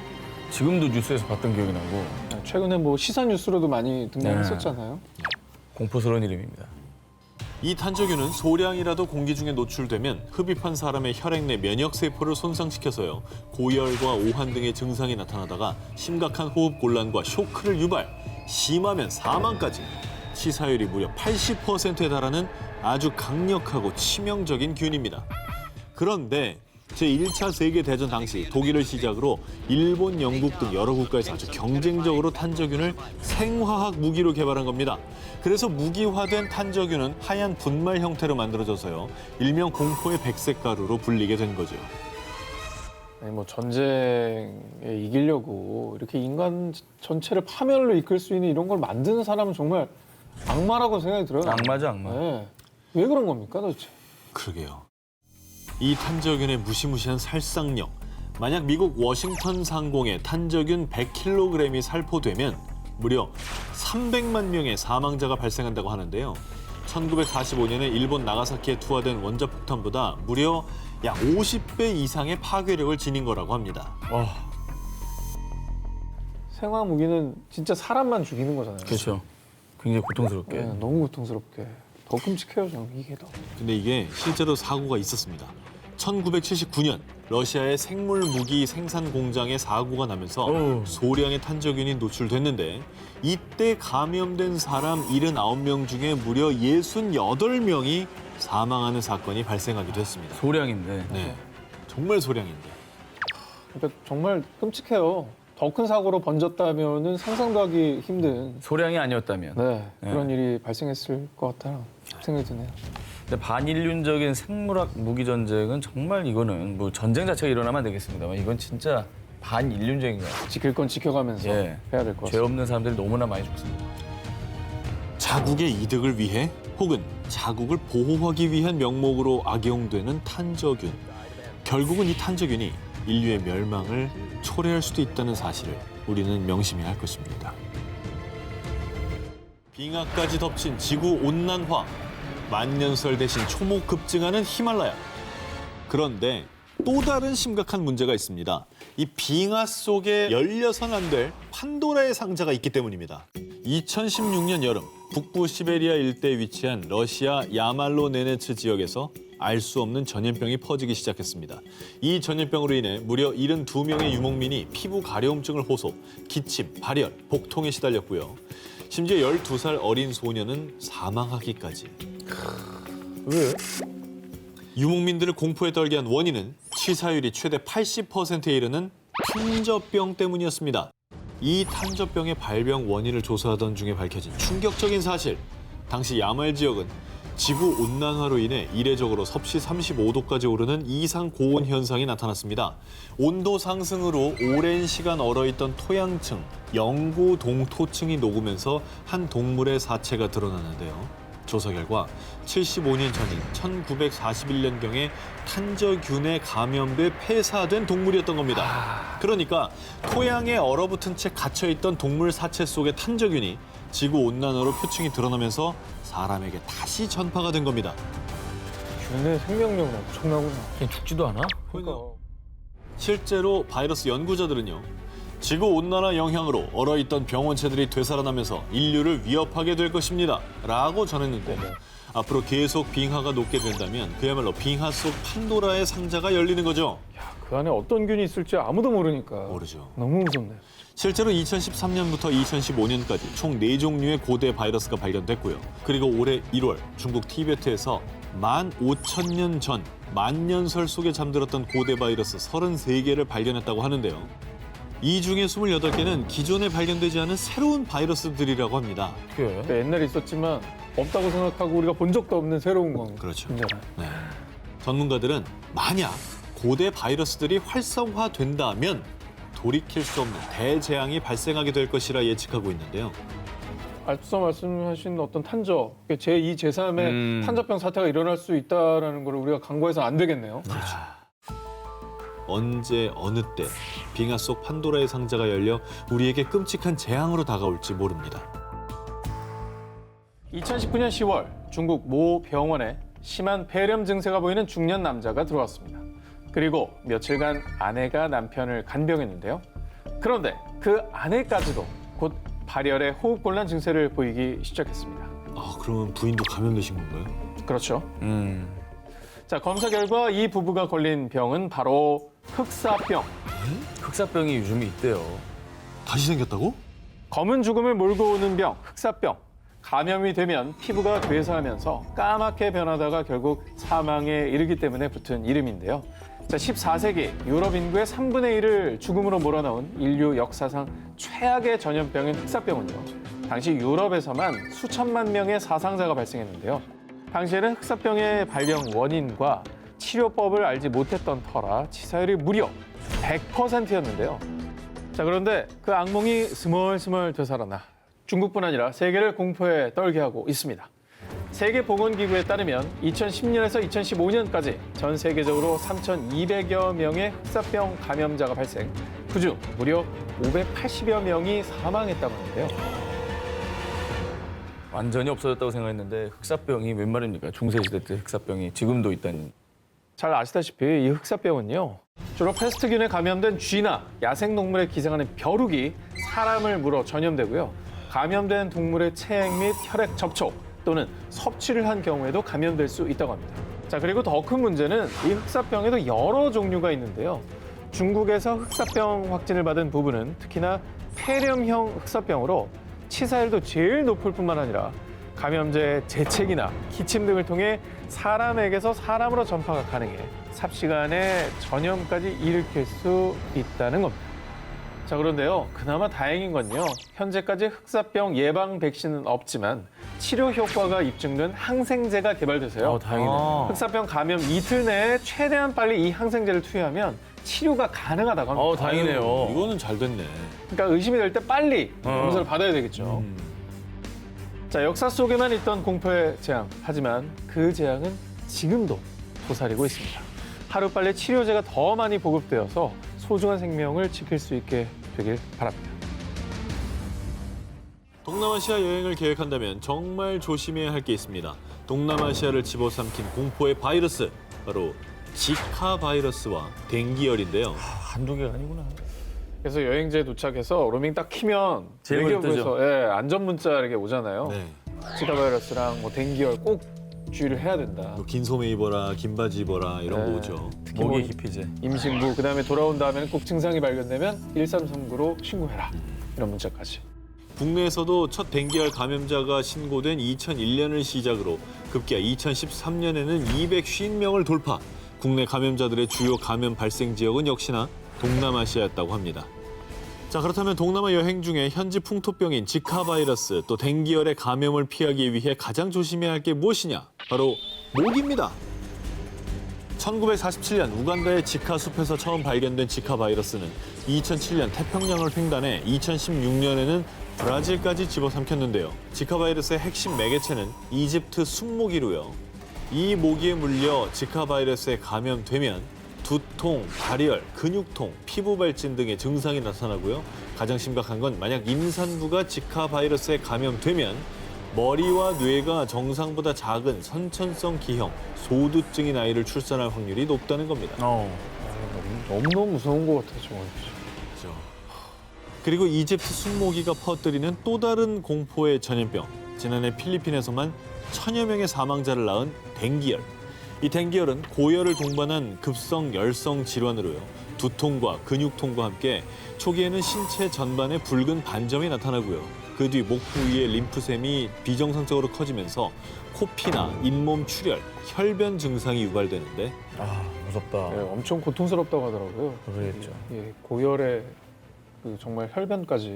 지금도 뉴스에서 봤던 기억이 나고 최근에 뭐 시사 뉴스로도 많이 등장했었잖아요. 공포스러운 이름입니다. 이 탄저균은 소량이라도 공기 중에 노출되면 흡입한 사람의 혈액 내 면역세포를 손상시켜서요. 고열과 오한 등의 증상이 나타나다가 심각한 호흡곤란과 쇼크를 유발, 심하면 사망까지 치사율이 무려 80%에 달하는 아주 강력하고 치명적인 균입니다. 그런데 제1차 세계대전 당시 독일을 시작으로 일본, 영국 등 여러 국가에서 아주 경쟁적으로 탄저균을 생화학 무기로 개발한 겁니다. 그래서 무기화된 탄저균은 하얀 분말 형태로 만들어져서요. 일명 공포의 백색 가루로 불리게 된 거죠. 아니 뭐 전쟁에 이기려고 이렇게 인간 전체를 파멸로 이끌 수 있는 이런 걸 만드는 사람은 정말 악마라고 생각이 들어요. 악마죠, 악마. 네. 왜 그런 겁니까 도대체? 그러게요. 이 탄저균의 무시무시한 살상력. 만약 미국 워싱턴 상공에 탄저균 100kg이 살포되면 무려 300만 명의 사망자가 발생한다고 하는데요. 1945년에 일본 나가사키에 투하된 원자폭탄보다 무려 약 50배 이상의 파괴력을 지닌 거라고 합니다. 생화 무기는 진짜 사람만 죽이는 거잖아요. 그렇죠. 굉장히 고통스럽게. 네, 너무 고통스럽게. 더 끔찍해요, 저는 이게 더. 근데 이게 실제로 사고가 있었습니다. 1979년 러시아의 생물 무기 생산 공장에 사고가 나면서 소량의 탄저균이 노출됐는데 이때 감염된 사람 79명 중에 무려 68명이 사망하는 사건이 발생하기도 했습니다. 소량인데. 네, 정말 소량인데. 그러니까 정말 끔찍해요. 더 큰 사고로 번졌다면은 상상도 하기 힘든. 소량이 아니었다면. 네, 그런 일이 발생했을 것 같다는 생각이 드네요. 근데 반인륜적인 생물학 무기 전쟁은 정말 이거는 뭐 전쟁 자체가 일어나면 안 되겠습니다만 이건 진짜 반인륜적인 거예요. 지킬 건 지켜가면서 예. 해야 될 것 죄 같습니다. 없는 사람들이 너무나 많이 죽습니다. 자국의 이득을 위해 혹은 자국을 보호하기 위한 명목으로 악용되는 탄저균. 결국은 이 탄저균이 인류의 멸망을 초래할 수도 있다는 사실을 우리는 명심해야 할 것입니다. 빙하까지 덮친 지구온난화. 만년설 대신 초목 급증하는 히말라야. 그런데 또 다른 심각한 문제가 있습니다. 이 빙하 속에 열려선 안 될 판도라의 상자가 있기 때문입니다. 2016년 여름 북부 시베리아 일대에 위치한 러시아 야말로 네네츠 지역에서 알 수 없는 전염병이 퍼지기 시작했습니다. 이 전염병으로 인해 무려 72명의 유목민이 피부 가려움증을 호소, 기침, 발열, 복통에 시달렸고요. 심지어 12살 어린 소년은 사망하기까지. 왜? 유목민들을 공포에 떨게 한 원인은 치사율이 최대 80%에 이르는 탄저병 때문이었습니다. 이 탄저병의 발병 원인을 조사하던 중에 밝혀진 충격적인 사실. 당시 야말 지역은 지구 온난화로 인해 이례적으로 섭씨 35도까지 오르는 이상 고온 현상이 나타났습니다. 온도 상승으로 오랜 시간 얼어있던 토양층, 영고동토층이 녹으면서 한 동물의 사체가 드러났는데요. 조사 결과 75년 전인 1941년경에 탄저균에 감염돼 폐사된 동물이었던 겁니다. 그러니까 토양에 얼어붙은 채 갇혀있던 동물 사체 속의 탄저균이 지구온난화로 표층이 드러나면서 사람에게 다시 전파가 된 겁니다. 균의 생명력은 엄청나구나. 그냥 죽지도 않아? 그러니까. 실제로 바이러스 연구자들은요. 지구온난화 영향으로 얼어있던 병원체들이 되살아나면서 인류를 위협하게 될 것입니다. 라고 전했는데 앞으로 계속 빙하가 녹게 된다면 그야말로 빙하 속 판도라의 상자가 열리는 거죠. 야, 그 안에 어떤 균이 있을지 아무도 모르니까. 모르죠. 너무 무섭네요. 실제로 2013년부터 2015년까지 총 4종류의 고대 바이러스가 발견됐고요. 그리고 올해 1월 중국 티베트에서 15,000년 전 만년설 속에 잠들었던 고대 바이러스 33개를 발견했다고 하는데요. 이 중에 28개는 기존에 발견되지 않은 새로운 바이러스들이라고 합니다. 그러니까 옛날에 있었지만 없다고 생각하고 우리가 본 적도 없는 새로운 건. 그렇죠. 진짜로. 네. 전문가들은 만약 고대 바이러스들이 활성화된다면 돌이킬 수 없는 대재앙이 발생하게 될 것이라 예측하고 있는데요. 앞서 말씀하신 어떤 탄저, 제2, 제3의 탄저병 사태가 일어날 수 있다는 걸 우리가 간과해서는 안 되겠네요. 언제 어느 때 빙하 속 판도라의 상자가 열려 우리에게 끔찍한 재앙으로 다가올지 모릅니다. 2019년 10월 중국 모 병원에 심한 폐렴 증세가 보이는 중년 남자가 들어왔습니다. 그리고 며칠간 아내가 남편을 간병했는데요. 그런데 그 아내까지도 곧 발열의 호흡곤란 증세를 보이기 시작했습니다. 아, 그러면 부인도 감염되신 건가요? 그렇죠. 자, 검사 결과 이 부부가 걸린 병은 바로 흑사병. 흑사병이 요즘에 있대요. 다시 생겼다고? 검은 죽음을 몰고 오는 병, 흑사병. 감염이 되면 피부가 되사하면서 까맣게 변하다가 결국 사망에 이르기 때문에 붙은 이름인데요. 자, 14세기 유럽 인구의 3분의 1을 죽음으로 몰아넣은 인류 역사상 최악의 전염병인 흑사병은요. 당시 유럽에서만 수천만 명의 사상자가 발생했는데요. 당시에는 흑사병의 발병 원인과 치료법을 알지 못했던 터라 치사율이 무려 100%였는데요. 자, 그런데 그 악몽이 스멀스멀 되살아나 중국뿐 아니라 세계를 공포에 떨게 하고 있습니다. 세계보건기구에 따르면 2010년에서 2015년까지 전 세계적으로 3,200여 명의 흑사병 감염자가 발생, 그중 무려 580여 명이 사망했다고 하는데요. 완전히 없어졌다고 생각했는데 흑사병이 웬 말입니까? 중세시대 때 흑사병이 지금도 있다니. 잘 아시다시피 이 흑사병은요, 주로 패스트균에 감염된 쥐나 야생동물에 기생하는 벼룩이 사람을 물어 전염되고요. 감염된 동물의 체액 및 혈액 접촉 또는 섭취를 한 경우에도 감염될 수 있다고 합니다. 자, 그리고 더 큰 문제는 이 흑사병에도 여러 종류가 있는데요. 중국에서 흑사병 확진을 받은 부부는 특히나 폐렴형 흑사병으로 치사율도 제일 높을 뿐만 아니라 감염제의 재채기나 기침 등을 통해 사람에게서 사람으로 전파가 가능해 삽시간에 전염까지 일으킬 수 있다는 겁니다. 자, 그런데요, 그나마 다행인 건요, 현재까지 흑사병 예방 백신은 없지만 치료 효과가 입증된 항생제가 개발돼서요. 다행이네. 흑사병 감염 이틀 내에 최대한 빨리 이 항생제를 투여하면 치료가 가능하다고 합니다. 다행이네요. 이거는 잘 됐네. 그러니까 의심이 될 때 빨리 검사를 받아야 되겠죠. 자, 역사 속에만 있던 공포의 재앙. 하지만 그 재앙은 지금도 도사리고 있습니다. 하루빨리 치료제가 더 많이 보급되어서 소중한 생명을 지킬 수 있게 되길 바랍니다. 동남아시아 여행을 계획한다면 정말 조심해야 할 게 있습니다. 동남아시아를 집어삼킨 공포의 바이러스, 바로 지카 바이러스와 댕기열인데요. 한두 개가 아니구나. 그래서 여행지에 도착해서 로밍 딱 키면 제일 먼저 뜨죠. 안전 문자 이렇게 오잖아요. 네. 지카 바이러스랑 뭐 댕기열 꼭 주의를 해야 된다. 긴 소매 입어라, 긴 바지 입어라 이런 네. 거 오죠. 특히 뭐 모기 기피제. 임신부, 그다음에 돌아온 다음에는 꼭 증상이 발견되면 1339로 신고해라. 이런 문자까지. 국내에서도 첫 댕기열 감염자가 신고된 2001년을 시작으로 급기야 2013년에는 250명을 돌파. 국내 감염자들의 주요 감염 발생 지역은 역시나 동남아시아였다고 합니다. 자, 그렇다면 동남아 여행 중에 현지 풍토병인 지카 바이러스 또 댕기열의 감염을 피하기 위해 가장 조심해야 할 게 무엇이냐? 바로 모기입니다. 1947년 우간다의 지카 숲에서 처음 발견된 지카 바이러스는 2007년 태평양을 횡단해 2016년에는 브라질까지 집어삼켰는데요. 지카 바이러스의 핵심 매개체는 이집트 숲모기로요. 이 모기에 물려 지카 바이러스에 감염되면 두통, 발열, 근육통, 피부 발진 등의 증상이 나타나고요. 가장 심각한 건 만약 임산부가 지카 바이러스에 감염되면 머리와 뇌가 정상보다 작은 선천성 기형, 소두증인 아이를 출산할 확률이 높다는 겁니다. 너무너무 무서운 것 같아요, 정말. 그렇죠. 그리고 이집트 숲모기가 퍼뜨리는 또 다른 공포의 전염병. 지난해 필리핀에서만 1000여 명의 사망자를 낳은 댕기열. 이 댕기열은 고열을 동반한 급성 열성 질환으로요. 두통과 근육통과 함께 초기에는 신체 전반에 붉은 반점이 나타나고요. 그 뒤 목 부위의 림프샘이 비정상적으로 커지면서 코피나 잇몸 출혈, 혈변 증상이 유발되는데 무섭다. 엄청 고통스럽다고 하더라고요. 그랬죠. 고열에 정말 혈변까지.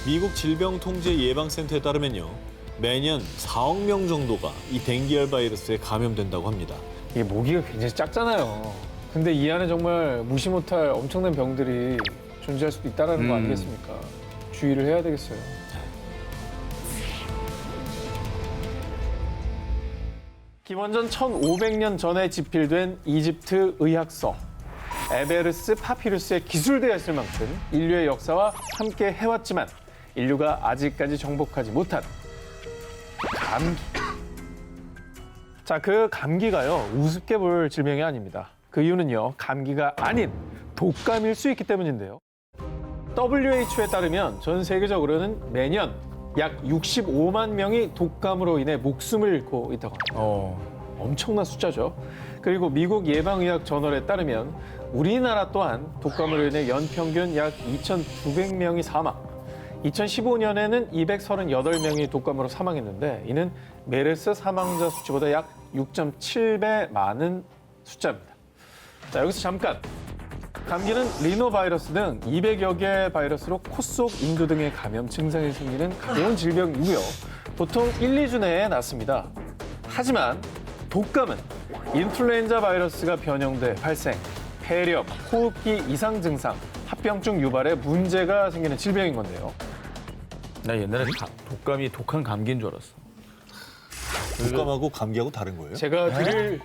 미국 질병통제예방센터에 따르면요. 매년 4억 명 정도가 이 댕기열 바이러스에 감염된다고 합니다. 이게 모기가 굉장히 작잖아요. 근데 이 안에 정말 무시 못할 엄청난 병들이 존재할 수도 있다는 거 아니겠습니까? 주의를 해야 되겠어요. 기원전 1500년 전에 집필된 이집트 의학서 에베르스 파피루스에 기술되어 있을 만큼 인류의 역사와 함께 해왔지만 인류가 아직까지 정복하지 못한 감기. 자, 그 감기가요, 우습게 볼 질병이 아닙니다. 그 이유는요, 감기가 아닌 독감일 수 있기 때문인데요. WHO에 따르면 전 세계적으로는 매년 약 65만 명이 독감으로 인해 목숨을 잃고 있다고 합니다. 엄청난 숫자죠. 그리고 미국 예방의학 저널에 따르면 우리나라 또한 독감으로 인해 연평균 약 2,900명이 사망. 2015년에는 238명이 독감으로 사망했는데 이는 메르스 사망자 수치보다 약 6.7배 많은 숫자입니다. 자, 여기서 잠깐. 감기는 리노바이러스 등 200여 개의 바이러스로 코 속, 인두 등의 감염 증상이 생기는 가벼운 질병이고요. 보통 1, 2주 내에 낫습니다. 하지만 독감은 인플루엔자 바이러스가 변형돼 발생, 폐렴, 호흡기 이상 증상, 합병증 유발에 문제가 생기는 질병인 건데요. 나 옛날에 독감이 독한 감기인 줄 알았어. 독감하고 감기하고 다른 거예요? 제가 드릴...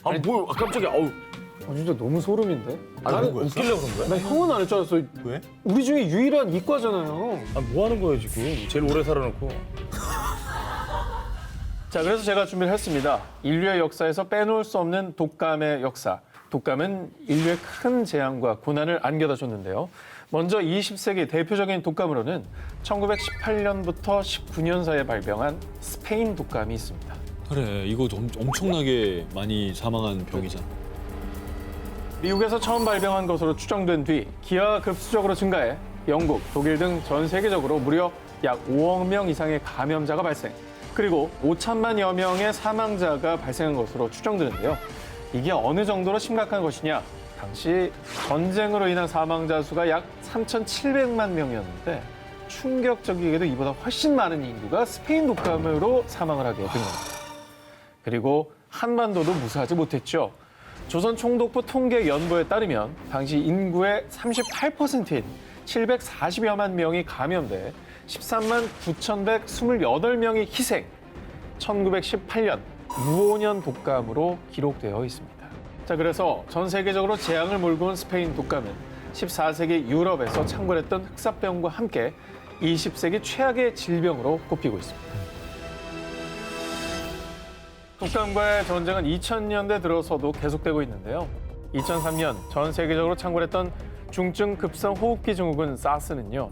아, 뭘 깜짝이야. 어우. 진짜 너무 소름인데? 다른 거였어? 웃기려고 그런 거야? 나 형은 안 할 줄 알았어. 왜? 우리 중에 유일한 이과잖아요. 아, 뭐 하는 거예요, 지금? 제일 오래 살아놓고. 자, 그래서 제가 준비를 했습니다. 인류의 역사에서 빼놓을 수 없는 독감의 역사. 독감은 인류의 큰 재앙과 고난을 안겨다 줬는데요. 먼저 20세기 대표적인 독감으로는 1918년부터 19년 사이에 발병한 스페인 독감이 있습니다. 그래, 이거 엄청나게 많이 사망한 병이잖아. 미국에서 처음 발병한 것으로 추정된 뒤 기하급수적으로 증가해 영국, 독일 등 전 세계적으로 무려 약 5억 명 이상의 감염자가 발생, 그리고 5천만여 명의 사망자가 발생한 것으로 추정되는데요. 이게 어느 정도로 심각한 것이냐? 당시 전쟁으로 인한 사망자 수가 약 3,700만 명이었는데 충격적이게도 이보다 훨씬 많은 인구가 스페인 독감으로 사망을 하게 된 겁니다. 그리고 한반도도 무사하지 못했죠. 조선 총독부 통계연보에 따르면 당시 인구의 38%인 740여만 명이 감염돼 13만 9,128명이 희생, 1918년 무오년 독감으로 기록되어 있습니다. 자, 그래서 전 세계적으로 재앙을 몰고 온 스페인 독감은 14세기 유럽에서 창궐했던 흑사병과 함께 20세기 최악의 질병으로 꼽히고 있습니다. 독감과의 전쟁은 2000년대 들어서도 계속되고 있는데요. 2003년 전 세계적으로 창궐했던 중증 급성 호흡기 증후군 사스는요.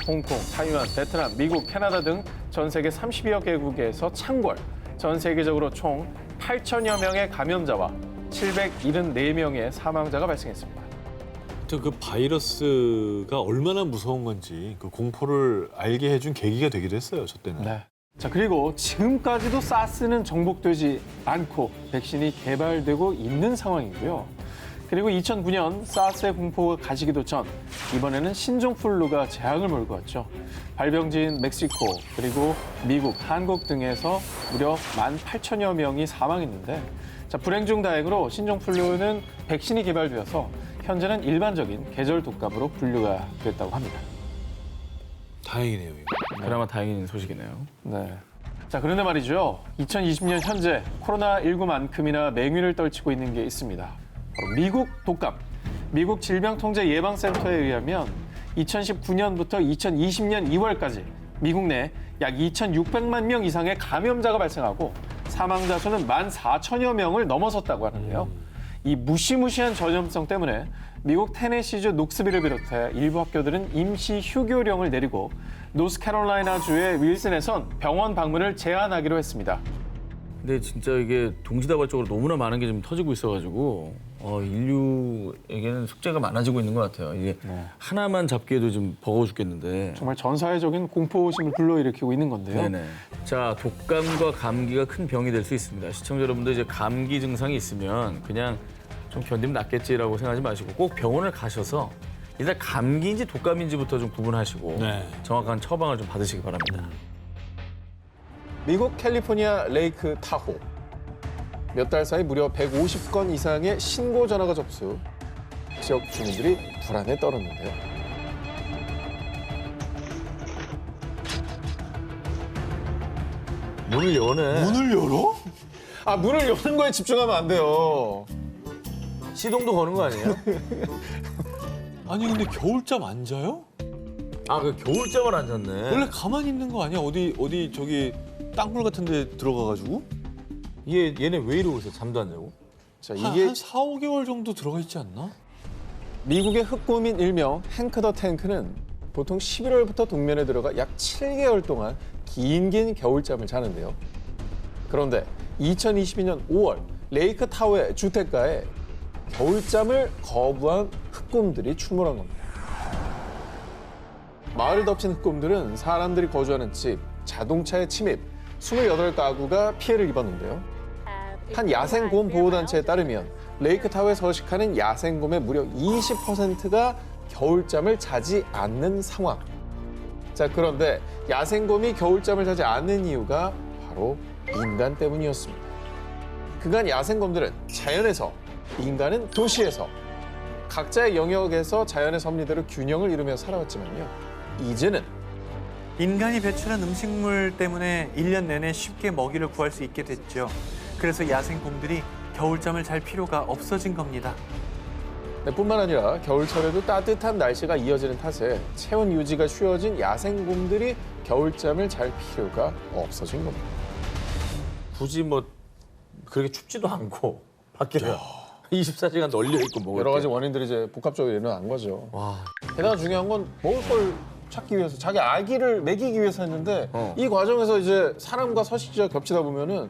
홍콩, 타이완, 베트남, 미국, 캐나다 등 전 세계 30여 개국에서 창궐, 전 세계적으로 총 8천여 명의 감염자와 774명의 사망자가 발생했습니다. 그 바이러스가 얼마나 무서운 건지 그 공포를 알게 해준 계기가 되기도 했어요, 저 때는. 네. 자, 그리고 지금까지도 사스는 정복되지 않고 백신이 개발되고 있는 상황이고요. 그리고 2009년 사스의 공포가 가시기도 전 이번에는 신종플루가 재앙을 몰고 왔죠. 발병지인 멕시코, 그리고 미국, 한국 등에서 무려 18,000여 명이 사망했는데, 자, 불행 중 다행으로 신종플루는 백신이 개발되어서 현재는 일반적인 계절 독감으로 분류가 됐다고 합니다. 다행이네요, 이거. 그나마 다행인 소식이네요. 네. 자, 그런데 말이죠. 2020년 현재 코로나19만큼이나 맹위를 떨치고 있는 게 있습니다. 바로 미국 독감. 미국 질병통제예방센터에 의하면 2019년부터 2020년 2월까지 미국 내 약 2,600만 명 이상의 감염자가 발생하고 사망자 수는 14,000여 명을 넘어섰다고 하는데요. 이 무시무시한 전염성 때문에 미국 테네시주 녹스빌을 비롯해 일부 학교들은 임시 휴교령을 내리고 노스캐롤라이나주의 윌슨에선 병원 방문을 제한하기로 했습니다. 근데 진짜 이게 동시다발적으로 너무나 많은 게 좀 터지고 있어가지고 인류에게는 숙제가 많아지고 있는 것 같아요. 이게 하나만 잡기에도 좀 버거워 죽겠는데. 정말 전 사회적인 공포심을 불러일으키고 있는 건데요. 네네. 자, 독감과 감기가 큰 병이 될 수 있습니다. 시청자 여러분들 이제 감기 증상이 있으면 그냥 좀 견디면 낫겠지라고 생각하지 마시고 꼭 병원을 가셔서 일단 감기인지 독감인지부터 좀 구분하시고 정확한 처방을 좀 받으시기 바랍니다. 미국 캘리포니아 레이크 타호. 몇 달 사이 무려 150건 이상의 신고 전화가 접수. 지역 주민들이 불안에 떨었는데요. 문을 여네. 문을 열어? 아, 문을 여는 거에 집중하면 안 돼요. 시동도 거는 거 아니에요? 아니 근데 겨울잠 안 자요? 아, 그 겨울잠을 안 잤네. 원래 가만히 있는 거 아니야? 어디 저기 땅굴 같은 데 들어가가지고? 얘네 왜 이러고 있어? 잠도 안 자고? 자, 한 4, 5개월 정도 들어가 있지 않나? 미국의 흑곰인 일명 행크 더 탱크는 보통 11월부터 동면에 들어가 약 7개월 동안 긴 겨울잠을 자는데요. 그런데 2022년 5월 레이크 타워의 주택가에 겨울잠을 거부한 흑곰들이 출몰한 겁니다. 마을을 덮친 흑곰들은 사람들이 거주하는 집, 자동차의 침입, 28가구가 피해를 입었는데요. 한 야생곰 보호단체에 따르면 레이크타워에 서식하는 야생곰의 무려 20%가 겨울잠을 자지 않는 상황. 자, 그런데 야생곰이 겨울잠을 자지 않는 이유가 바로 인간 때문이었습니다. 그간 야생곰들은 자연에서, 인간은 도시에서 각자의 영역에서 자연의 섭리대로 균형을 이루며 살아왔지만요. 이제는 인간이 배출한 음식물 때문에 1년 내내 쉽게 먹이를 구할 수 있게 됐죠. 그래서 야생곰들이 겨울잠을 잘 필요가 없어진 겁니다. 뿐만 아니라 겨울철에도 따뜻한 날씨가 이어지는 탓에 체온 유지가 쉬워진 야생곰들이 겨울잠을 잘 필요가 없어진 겁니다. 굳이 뭐 그렇게 춥지도 않고 밖에 24시간 널려 있고 뭐 여러 가지 원인들이 이제 복합적으로 일어난 거죠. 와. 게다가 중요한 건 먹을 걸 찾기 위해서 자기 아기를 먹이기 위해서 했는데 이 과정에서 이제 사람과 서식지가 겹치다 보면은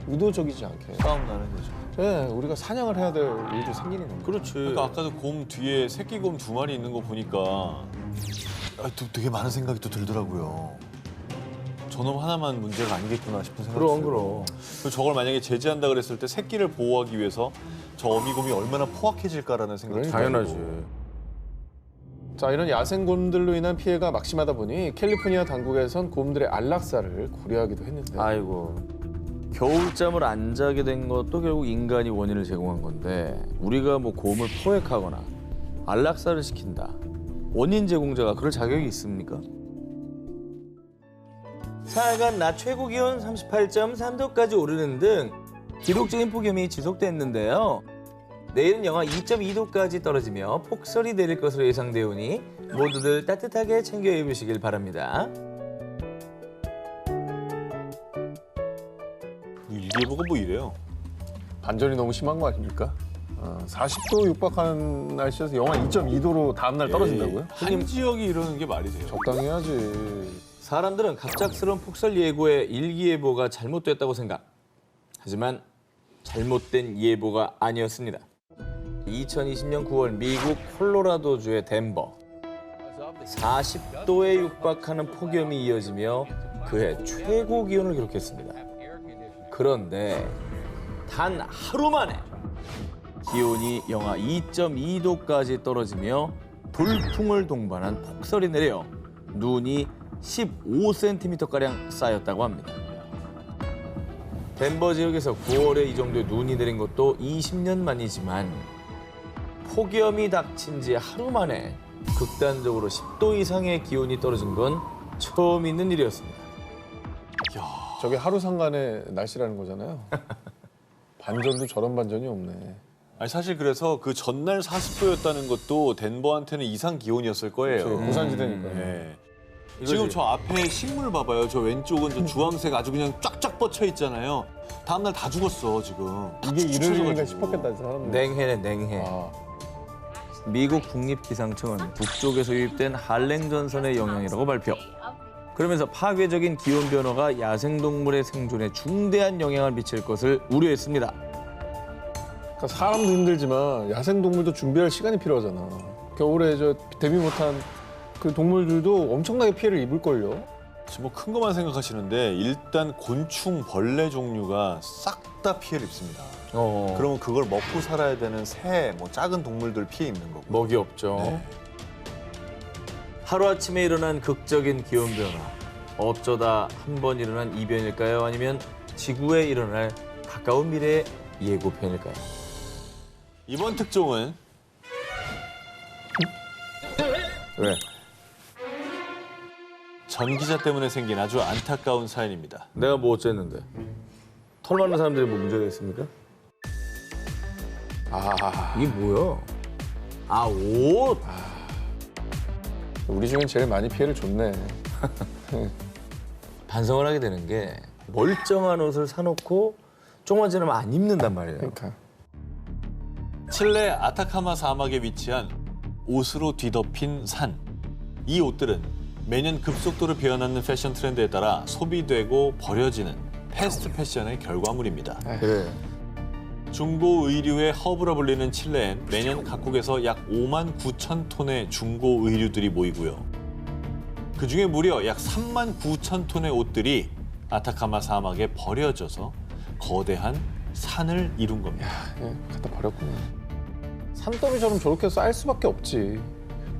의도적이지 않게 싸움 나는 거죠. 네, 우리가 사냥을 해야 될 일도 생기는 겁니다. 그렇지. 그러니까 아까도 곰 뒤에 새끼 곰 2마리 있는 거 보니까 또 되게 많은 생각이 또 들더라고요. 저놈 하나만 문제가 아니겠구나 싶은 생각이 들어요. 그럼. 그리고 저걸 만약에 제지한다 그랬을 때 새끼를 보호하기 위해서 저 어미곰이 얼마나 포악해질까라는 생각이 들어요. 당연하지. 자, 이런 야생곰들로 인한 피해가 막심하다 보니 캘리포니아 당국에선 곰들의 안락사를 고려하기도 했는데 아이고. 겨울잠을 안 자게 된 것도 결국 인간이 원인을 제공한 건데 우리가 뭐 곰을 포획하거나 안락사를 시킨다. 원인 제공자가 그럴 자격이 있습니까? 사흘간 낮 최고 기온 38.3도까지 오르는 등 기록적인 폭염이 지속됐는데요. 내일은 영하 2.2도까지 떨어지며 폭설이 내릴 것으로 예상되오니 모두들 따뜻하게 챙겨 입으시길 바랍니다. 일기예보가 뭐 이래요? 반전이 너무 심한 거 아닙니까? 40도 육박하는 날씨에서 영하 2.2도로 다음날 떨어진다고요? 한 지역이 이러는 게 말이 돼요? 적당히 해야지. 사람들은 갑작스러운 폭설 예고에 일기예보가 잘못됐다고 생각. 하지만 잘못된 예보가 아니었습니다. 2020년 9월 미국 콜로라도주의 덴버. 40도에 육박하는 폭염이 이어지며 그해 최고 기온을 기록했습니다. 그런데 단 하루 만에 기온이 영하 2.2도까지 떨어지며 돌풍을 동반한 폭설이 내려 눈이 15cm가량 쌓였다고 합니다. 덴버 지역에서 9월에 이 정도의 눈이 내린 것도 20년 만이지만 폭염이 닥친 지 하루 만에 극단적으로 10도 이상의 기온이 떨어진 건 처음 있는 일이었습니다. 저게 하루 상간의 날씨라는 거잖아요. 반전도 저런 반전이 없네. 아니 사실 그래서 그 전날 40도였다는 것도 덴버한테는 이상 기온이었을 거예요. 그렇죠. 고산지대니까요. 네. 지금 저 앞에 식물 봐봐요. 저 왼쪽은 저 주황색 아주 그냥 쫙쫙 뻗쳐 있잖아요. 다음날 다 죽었어 지금. 이게 이르는가 싶었겠다 사람들. 냉해네 냉해. 미국 국립기상청은 북쪽에서 유입된 한랭전선의 영향이라고 발표. 그러면서 파괴적인 기온 변화가 야생동물의 생존에 중대한 영향을 미칠 것을 우려했습니다. 그러니까 사람도 힘들지만 야생동물도 준비할 시간이 필요하잖아. 겨울에 저 대비 못한 그 동물들도 엄청나게 피해를 입을걸요. 지금 뭐 큰 것만 생각하시는데 일단 곤충, 벌레 종류가 싹 다 피해를 입습니다. 그러면 그걸 먹고 살아야 되는 새, 뭐 작은 동물들 피해 입는 거고. 먹이 없죠. 네. 하루아침에 일어난 극적인 기온 변화. 어쩌다 한 번 일어난 이변일까요? 아니면 지구에 일어날 가까운 미래의 예고편일까요? 이번 특종은 왜? 전 기자 때문에 생긴 아주 안타까운 사연입니다. 내가 뭐 어쨌는데? 털 많은 사람들이 뭐 문제가 있습니까? 이게 뭐야? 옷! 우리 중엔 제일 많이 피해를 줬네. 반성을 하게 되는 게 멀쩡한 옷을 사놓고 조금만 지나면 안 입는단 말이에요. 그러니까. 칠레 아타카마 사막에 위치한 옷으로 뒤덮인 산. 이 옷들은 매년 급속도로 변하는 패션 트렌드에 따라 소비되고 버려지는 패스트 패션의 결과물입니다. 그래. 중고 의류의 허브라 불리는 칠레엔 매년 각국에서 약 5만 9천 톤의 중고 의류들이 모이고요. 그중에 무려 약 3만 9천 톤의 옷들이 아타카마 사막에 버려져서 거대한 산을 이룬 겁니다. 예, 갖다 버렸구나. 산더미처럼 저렇게 쌓일 수밖에 없지.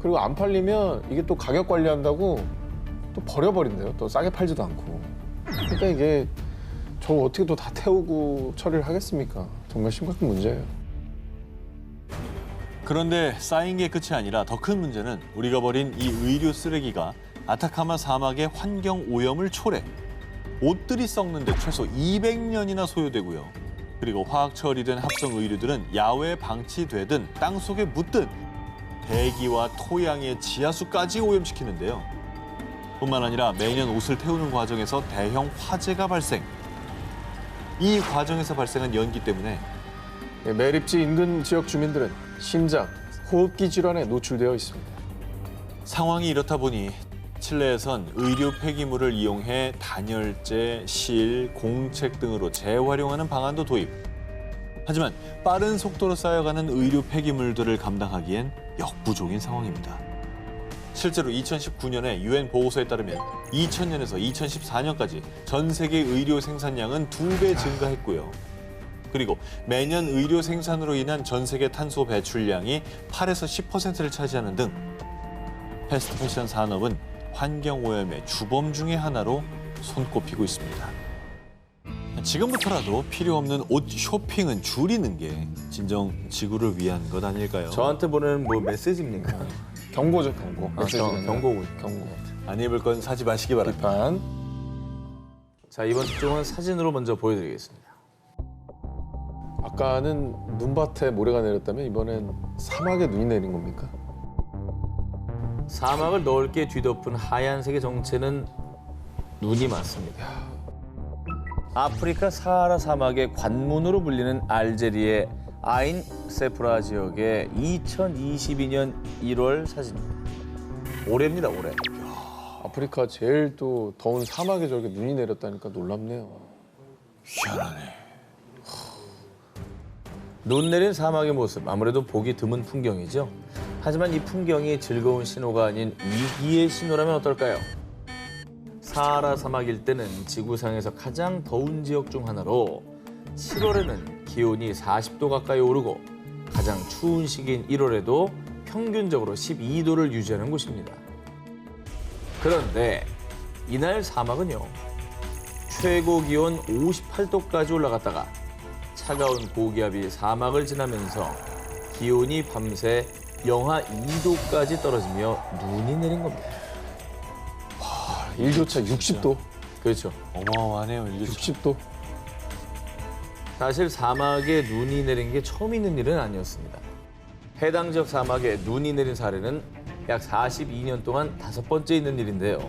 그리고 안 팔리면 이게 또 가격 관리한다고 또 버려버린대요. 또 싸게 팔지도 않고. 그러니까 이게 저 어떻게 또 다 태우고 처리를 하겠습니까? 정말 심각한 문제예요. 그런데 쌓인 게 끝이 아니라 더 큰 문제는 우리가 버린 이 의류 쓰레기가 아타카마 사막의 환경 오염을 초래. 옷들이 썩는데 최소 200년이나 소요되고요. 그리고 화학 처리된 합성 의류들은 야외에 방치되든 땅속에 묻든 대기와 토양의 지하수까지 오염시키는데요. 뿐만 아니라 매년 옷을 태우는 과정에서 대형 화재가 발생. 이 과정에서 발생한 연기 때문에 매립지 인근 지역 주민들은 심장, 호흡기 질환에 노출되어 있습니다. 상황이 이렇다 보니 칠레에선 의류 폐기물을 이용해 단열재, 실, 공책 등으로 재활용하는 방안도 도입. 하지만 빠른 속도로 쌓여가는 의류 폐기물들을 감당하기엔 역부족인 상황입니다. 실제로 2019년에 유엔 보고서에 따르면 2000년에서 2014년까지 전 세계 의료 생산량은 2배 증가했고요. 그리고 매년 의료 생산으로 인한 전 세계 탄소 배출량이 8에서 10%를 차지하는 등 패스트 패션 산업은 환경오염의 주범 중에 하나로 손꼽히고 있습니다. 지금부터라도 필요 없는 옷 쇼핑은 줄이는 게 진정 지구를 위한 것 아닐까요? 저한테 보내는 뭐 메시지입니까? 경고죠, 경고. 경고고. 경고. 안 입을 건 사지 마시기 바랍니다. 비판. 자, 이번 특종은 사진으로 먼저 보여드리겠습니다. 아까는 눈밭에 모래가 내렸다면 이번엔 사막에 눈이 내린 겁니까? 사막을 넓게 뒤덮은 하얀색의 정체는 눈이 맞습니다. 아프리카 사하라 사막의 관문으로 불리는 알제리의 아인 세프라 지역의 2022년 1월 사진입니다. 올해입니다, 올해. 아프리카 제일 또 더운 사막에 저렇게 눈이 내렸다니까 놀랍네요. 희한하네. 눈 내린 사막의 모습, 아무래도 보기 드문 풍경이죠. 하지만 이 풍경이 즐거운 신호가 아닌 위기의 신호라면 어떨까요? 사하라 사막일 때는 지구상에서 가장 더운 지역 중 하나로 7월에는 기온이 40도 가까이 오르고 가장 추운 시기인 1월에도 평균적으로 12도를 유지하는 곳입니다. 그런데 이날 사막은요, 최고 기온 58도까지 올라갔다가 차가운 고기압이 사막을 지나면서 기온이 밤새 영하 2도까지 떨어지며 눈이 내린 겁니다. 일교차 60도. 그렇죠. 어마어마하네요, 60도. 사실 사막에 눈이 내린 게 처음 있는 일은 아니었습니다. 해당 지역 사막에 눈이 내린 사례는 약 42년 동안 5번째 있는 일인데요.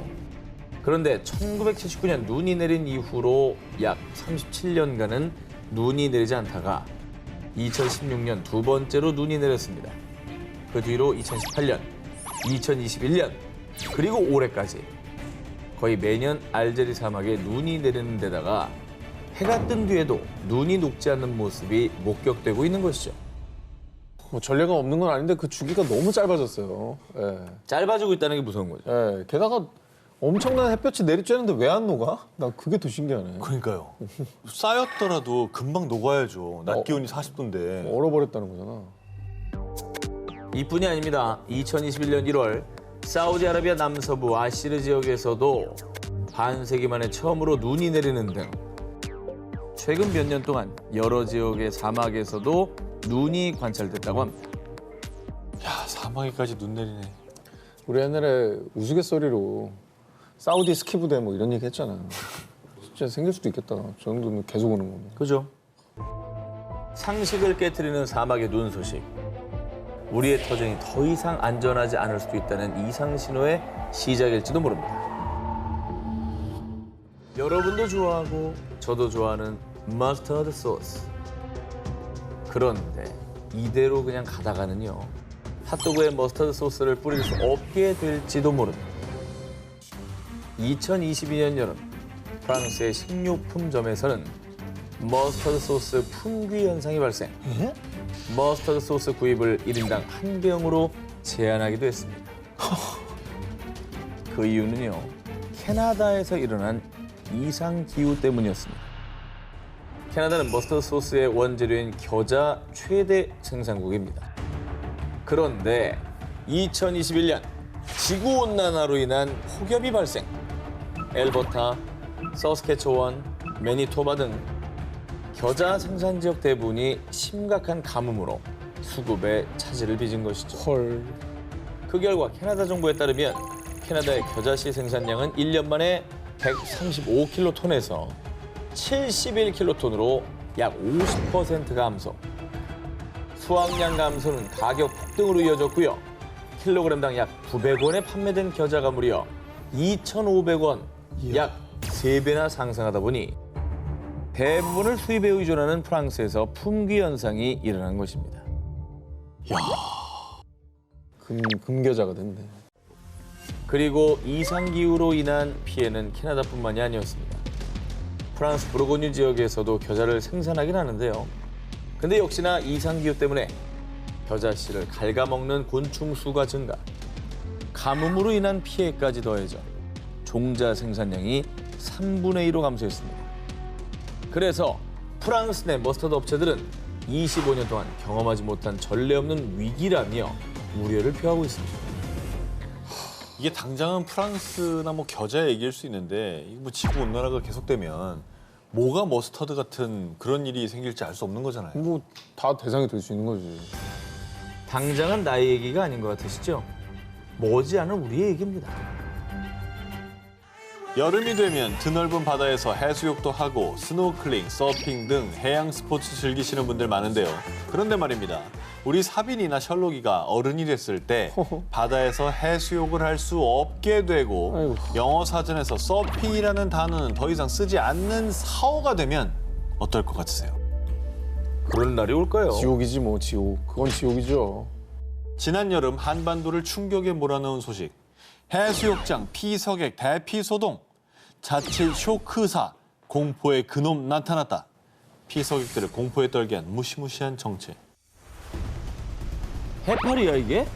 그런데 1979년 눈이 내린 이후로 약 37년간은 눈이 내리지 않다가 2016년 2번째로 눈이 내렸습니다. 그 뒤로 2018년, 2021년, 그리고 올해까지 거의 매년 알제리 사막에 눈이 내리는 데다가 해가 뜬 뒤에도 눈이 녹지 않는 모습이 목격되고 있는 것이죠. 뭐 전례가 없는 건 아닌데 그 주기가 너무 짧아졌어요. 예. 짧아지고 있다는 게 무서운 거죠. 예. 게다가 엄청난 햇볕이 내리쬐는데 왜 안 녹아? 나 그게 더 신기하네. 그러니까요. 쌓였더라도 금방 녹아야죠. 낮 기온이 40도인데. 얼어버렸다는 거잖아. 이뿐이 아닙니다. 2021년 1월 사우디아라비아 남서부 아시르 지역에서도 반세기 만에 처음으로 눈이 내리는 등 최근 몇 년 동안 여러 지역의 사막에서도 눈이 관찰됐다고 합니다. 야, 사막에까지 눈 내리네. 우리 옛날에 우스갯소리로 사우디 스키 부대 뭐 이런 얘기 했잖아. 진짜 생길 수도 있겠다. 저 정도면 계속 오는 거면. 그죠? 상식을 깨트리는 사막의 눈 소식. 우리의 터전이 더 이상 안전하지 않을 수도 있다는 이상 신호의 시작일지도 모릅니다. 여러분도 좋아하고 저도 좋아하는 머스터드 소스. 그런데 이대로 그냥 가다가는요, 핫도그에 머스터드 소스를 뿌릴 수 없게 될지도 모릅니다. 2022년 여름 프랑스의 식료품점에서는 머스터드 소스 품귀 현상이 발생. 머스터드 소스 구입을 1인당 한 병으로 제한하기도 했습니다. 그 이유는요, 캐나다에서 일어난 이상 기후 때문이었습니다. 캐나다는 머스터드 소스의 원재료인 겨자 최대 생산국입니다. 그런데 2021년 지구온난화로 인한 폭염이 발생. 엘버타, 서스케초원, 매니토바 등 겨자 생산 지역 대부분이 심각한 가뭄으로 수급에 차질을 빚은 것이죠. 헐. 그 결과 캐나다 정부에 따르면 캐나다의 겨자씨 생산량은 1년 만에 135킬로톤에서 71킬로톤으로 약 50% 감소. 수확량 감소는 가격 폭등으로 이어졌고요. 킬로그램당 약 900원에 판매된 겨자가 무려 2,500원, 약 3배나 상승하다 보니 대부분을 수입에 의존하는 프랑스에서 품귀 현상이 일어난 것입니다. 금겨자가 됐네. 그리고 이상기후로 인한 피해는 캐나다뿐만이 아니었습니다. 프랑스 부르고뉴 지역에서도 겨자를 생산하긴 하는데요. 근데 역시나 이상기후 때문에 겨자씨를 갉아먹는 곤충 수가 증가, 가뭄으로 인한 피해까지 더해져 종자 생산량이 3분의 1로 감소했습니다. 그래서 프랑스 내 머스터드 업체들은 25년 동안 경험하지 못한 전례 없는 위기라며 우려를 표하고 있습니다. 이게 당장은 프랑스나 뭐 겨자 얘기일 수 있는데 이거 뭐 지구 온난화가 계속되면 뭐가 머스터드 같은 그런 일이 생길지 알 수 없는 거잖아요. 뭐 다 대상이 될 수 있는 거지. 당장은 나의 얘기가 아닌 것 같으시죠? 머지않은 우리의 얘기입니다. 여름이 되면 드넓은 바다에서 해수욕도 하고 스노클링, 서핑 등 해양 스포츠 즐기시는 분들 많은데요. 그런데 말입니다. 우리 사빈이나 셜록이가 어른이 됐을 때 바다에서 해수욕을 할 수 없게 되고 영어 사전에서 서핑이라는 단어는 더 이상 쓰지 않는 사어가 되면 어떨 것 같으세요? 그런 날이 올까요? 지옥이지 뭐 지옥. 그건 지옥이죠. 지난 여름 한반도를 충격에 몰아넣은 소식. 해수욕장 피서객 대피소동. 자칫 쇼크사. 공포의 그놈 나타났다. 피서객들을 공포에 떨게 한 무시무시한 정체. 해파리야 이게? 왜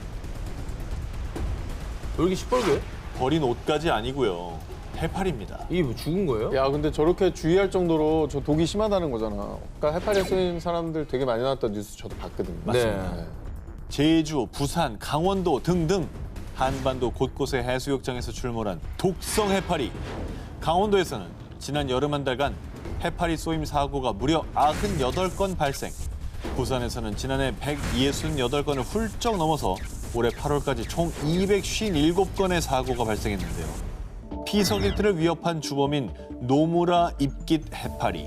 이렇게 시뻘게? 버린 옷까지 아니고요. 해파리입니다. 이게 뭐 죽은 거예요? 야 근데 저렇게 주의할 정도로 저 독이 심하다는 거잖아. 그러니까 해파리에 쏘인 사람들 되게 많이 나왔다는 뉴스 저도 봤거든요. 맞습니다. 네. 제주, 부산, 강원도 등등 한반도 곳곳의 해수욕장에서 출몰한 독성 해파리. 강원도에서는 지난 여름 한 달간 해파리 쏘임 사고가 무려 98건 발생. 부산에서는 지난해 168건을 훌쩍 넘어서 올해 8월까지 총 257건의 사고가 발생했는데요. 피서객들을 위협한 주범인 노무라 입깃 해파리.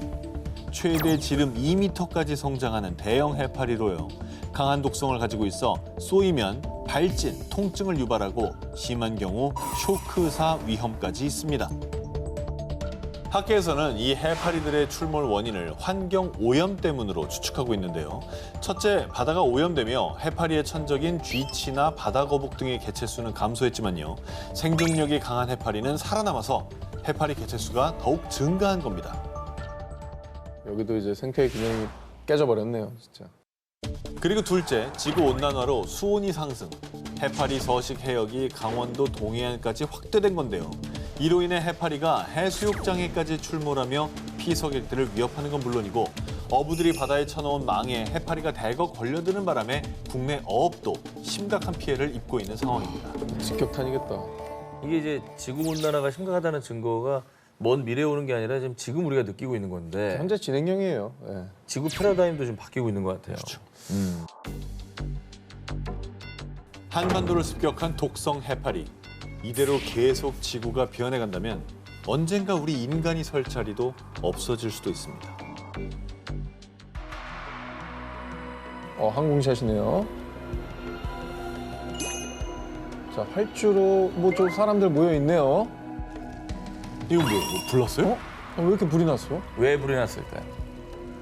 최대 지름 2m까지 성장하는 대형 해파리로요. 강한 독성을 가지고 있어 쏘이면 발진, 통증을 유발하고 심한 경우 쇼크사 위험까지 있습니다. 학계에서는 이 해파리들의 출몰 원인을 환경 오염 때문으로 추측하고 있는데요. 첫째, 바다가 오염되며 해파리의 천적인 쥐치나 바다거북 등의 개체수는 감소했지만요. 생존력이 강한 해파리는 살아남아서 해파리 개체수가 더욱 증가한 겁니다. 여기도 이제 생태의 균형이 깨져버렸네요, 진짜. 그리고 둘째, 지구온난화로 수온이 상승. 해파리 서식 해역이 강원도 동해안까지 확대된 건데요. 이로 인해 해파리가 해수욕장에까지 출몰하며 피서객들을 위협하는 건 물론이고 어부들이 바다에 쳐놓은 망에 해파리가 대거 걸려드는 바람에 국내 어업도 심각한 피해를 입고 있는 상황입니다. 직격탄이겠다. 이게 이제 지구온난화가 심각하다는 증거가 먼 미래에 오는 게 아니라 지금 우리가 느끼고 있는 건데 현재 진행형이에요. 네. 지구 패러다임도 좀 바뀌고 있는 것 같아요. 그렇죠. 한반도를 습격한 독성 해파리. 이대로 계속 지구가 변해간다면 언젠가 우리 인간이 설 자리도 없어질 수도 있습니다. 항공샷이네요. 자, 활주로 뭐 좀 사람들 모여 있네요. 이거 뭐 불났어요? 왜 이렇게 불이 났어? 왜 불이 났을까요?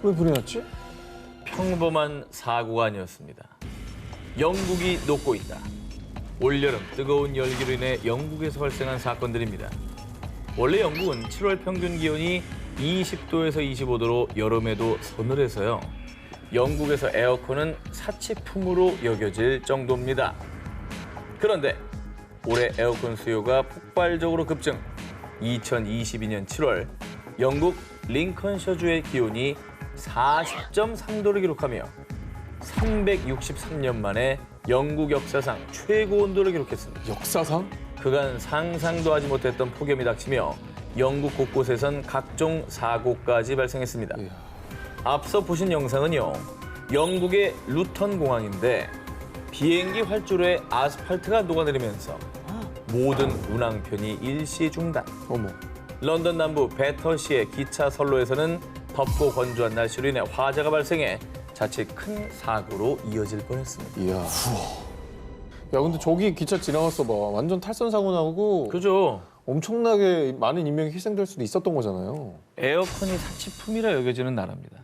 왜 불이 났지? 평범한 사고가 아니었습니다. 영국이 녹고 있다. 올여름 뜨거운 열기로 인해 영국에서 발생한 사건들입니다. 원래 영국은 7월 평균 기온이 20도에서 25도로 여름에도 서늘해서요. 영국에서 에어컨은 사치품으로 여겨질 정도입니다. 그런데 올해 에어컨 수요가 폭발적으로 급증. 2022년 7월 영국 링컨셔주의 기온이 40.3도를 기록하며 363년 만에 영국 역사상 최고 온도를 기록했습니다. 역사상? 그간 상상도 하지 못했던 폭염이 닥치며 영국 곳곳에선 각종 사고까지 발생했습니다. 앞서 보신 영상은요, 영국의 루턴 공항인데 비행기 활주로에 아스팔트가 녹아내리면서 모든 운항편이 일시 중단. 런던 남부 배터시의 기차 선로에서는 덥고 건조한 날씨로 인해 화재가 발생해 자칫 큰 사고로 이어질 뻔했습니다. 이야. 야, 근데 저기 기차 지나갔어 봐. 완전 탈선 사고 나고. 그죠. 엄청나게 많은 인명이 희생될 수도 있었던 거잖아요. 에어컨이 사치품이라 여겨지는 나라입니다.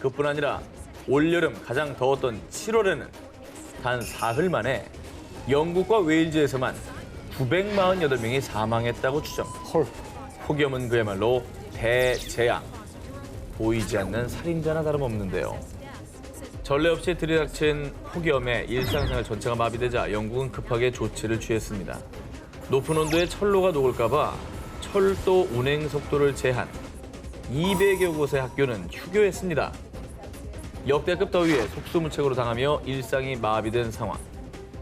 그뿐 아니라 올여름 가장 더웠던 7월에는 단 사흘 만에 영국과 웨일즈에서만 948명이 사망했다고 추정. 폭염은 그야말로 대재앙. 보이지 않는 살인자나 다름없는데요. 전례 없이 들이닥친 폭염에 일상생활 전체가 마비되자 영국은 급하게 조치를 취했습니다. 높은 온도에 철로가 녹을까 봐 철도 운행 속도를 제한, 200여 곳의 학교는 휴교했습니다. 역대급 더위에 속수무책으로 당하며 일상이 마비된 상황.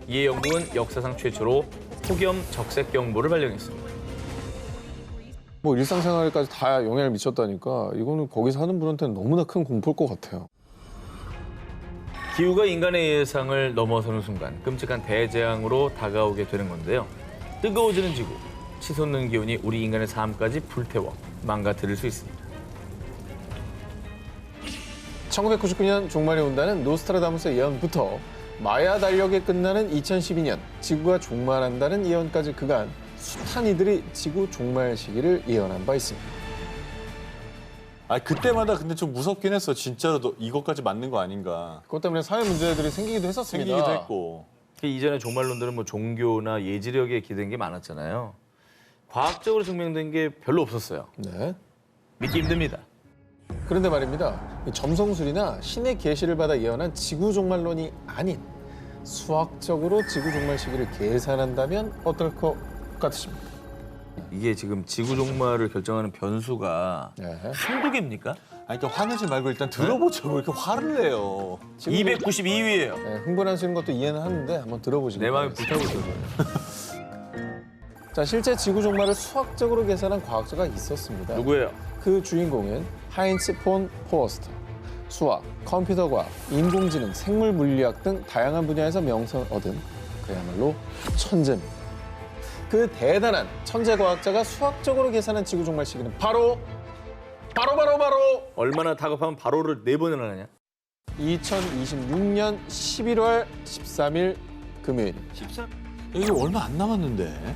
이에 영국은 역사상 최초로 폭염 적색 경보를 발령했습니다. 뭐 일상생활까지 다 영향을 미쳤다니까 이거는 거기 사는 분한테는 너무나 큰 공포일 것 같아요. 기후가 인간의 예상을 넘어서는 순간 끔찍한 대재앙으로 다가오게 되는 건데요. 뜨거워지는 지구, 치솟는 기온이 우리 인간의 삶까지 불태워 망가뜨릴 수 있습니다. 1999년 종말이 온다는 노스트라다무스의 예언부터 마야 달력에 끝나는 2012년 지구가 종말한다는 예언까지 그간 숱한 이들이 지구 종말 시기를 예언한 바 있습니다. 아, 그때마다 근데 좀 무섭긴 했어. 진짜로 이것까지 맞는 거 아닌가. 그것 때문에 사회 문제들이 생기기도 했었습니다. 생기기도 했고. 이전에 종말론들은 뭐 종교나 예지력에 기댄 게 많았잖아요. 과학적으로 증명된 게 별로 없었어요. 네. 믿기 힘듭니다. 그런데 말입니다. 이 점성술이나 신의 계시를 받아 예언한 지구 종말론이 아닌 수학적으로 지구 종말 시기를 계산한다면 어떨 것 같으십니까? 이게 지금 지구 종말을 결정하는 변수가 한두 개입니까? 아니, 그러니까 화내지 말고 일단 들어보죠. 왜 이렇게 화를 내요. 292위예요. 네, 흥분하시는 것도 이해는 하는데 한번 들어보시죠. 내 마음이 불타고 있어요. 자, 실제 지구 종말을 수학적으로 계산한 과학자가 있었습니다. 누구예요? 그 주인공은 하인츠 폰 포어스터. 수학, 컴퓨터 과학, 인공지능, 생물 물리학 등 다양한 분야에서 명성을 얻은 그야말로 천재입니다. 그 대단한 천재 과학자가 수학적으로 계산한 지구 종말 시기는 바로 얼마나 다급하면 바로를 4번이나 하냐? 2026년 11월 13일 금요일입니다. 13? 이게 얼마 안 남았는데.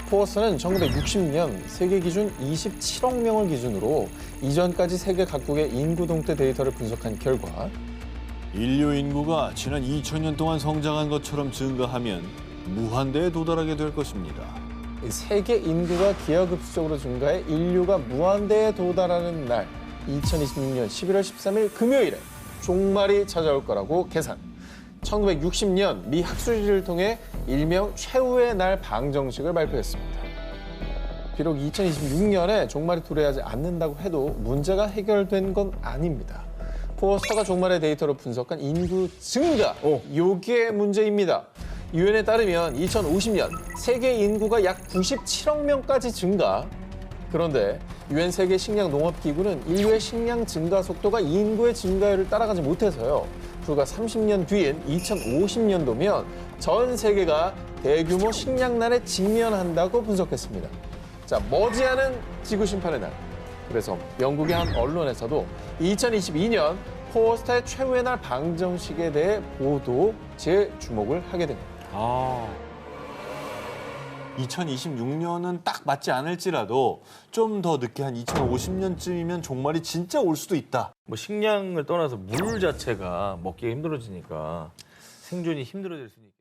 포어스는 1960년 세계 기준 27억 명을 기준으로 이전까지 세계 각국의 인구 동태 데이터를 분석한 결과 인류 인구가 지난 2000년 동안 성장한 것처럼 증가하면 무한대에 도달하게 될 것입니다. 세계 인구가 기하급수적으로 증가해 인류가 무한대에 도달하는 날 2026년 11월 13일 금요일에 종말이 찾아올 거라고 계산. 1960년 미 학술지를 통해 일명 최후의 날 방정식을 발표했습니다. 비록 2026년에 종말이 도래하지 않는다고 해도 문제가 해결된 건 아닙니다. 포스터가 종말의 데이터로 분석한 인구 증가, 요게 문제입니다. 유엔에 따르면 2050년 세계 인구가 약 97억 명까지 증가. 그런데 유엔 세계 식량 농업 기구는 인류의 식량 증가 속도가 인구의 증가율을 따라가지 못해서요. 불과 30년 뒤인 2050년도면 전 세계가 대규모 식량난에 직면한다고 분석했습니다. 자, 머지않은 지구 심판의 날. 그래서 영국의 한 언론에서도 2022년 포스터의 최후의 날 방정식에 대해 보도 재주목을 하게 됩니다. 2026년은 딱 맞지 않을지라도 좀 더 늦게 한 2050년쯤이면 종말이 진짜 올 수도 있다. 뭐 식량을 떠나서 물 자체가 먹기가 힘들어지니까 생존이 힘들어질 수 있겠네요.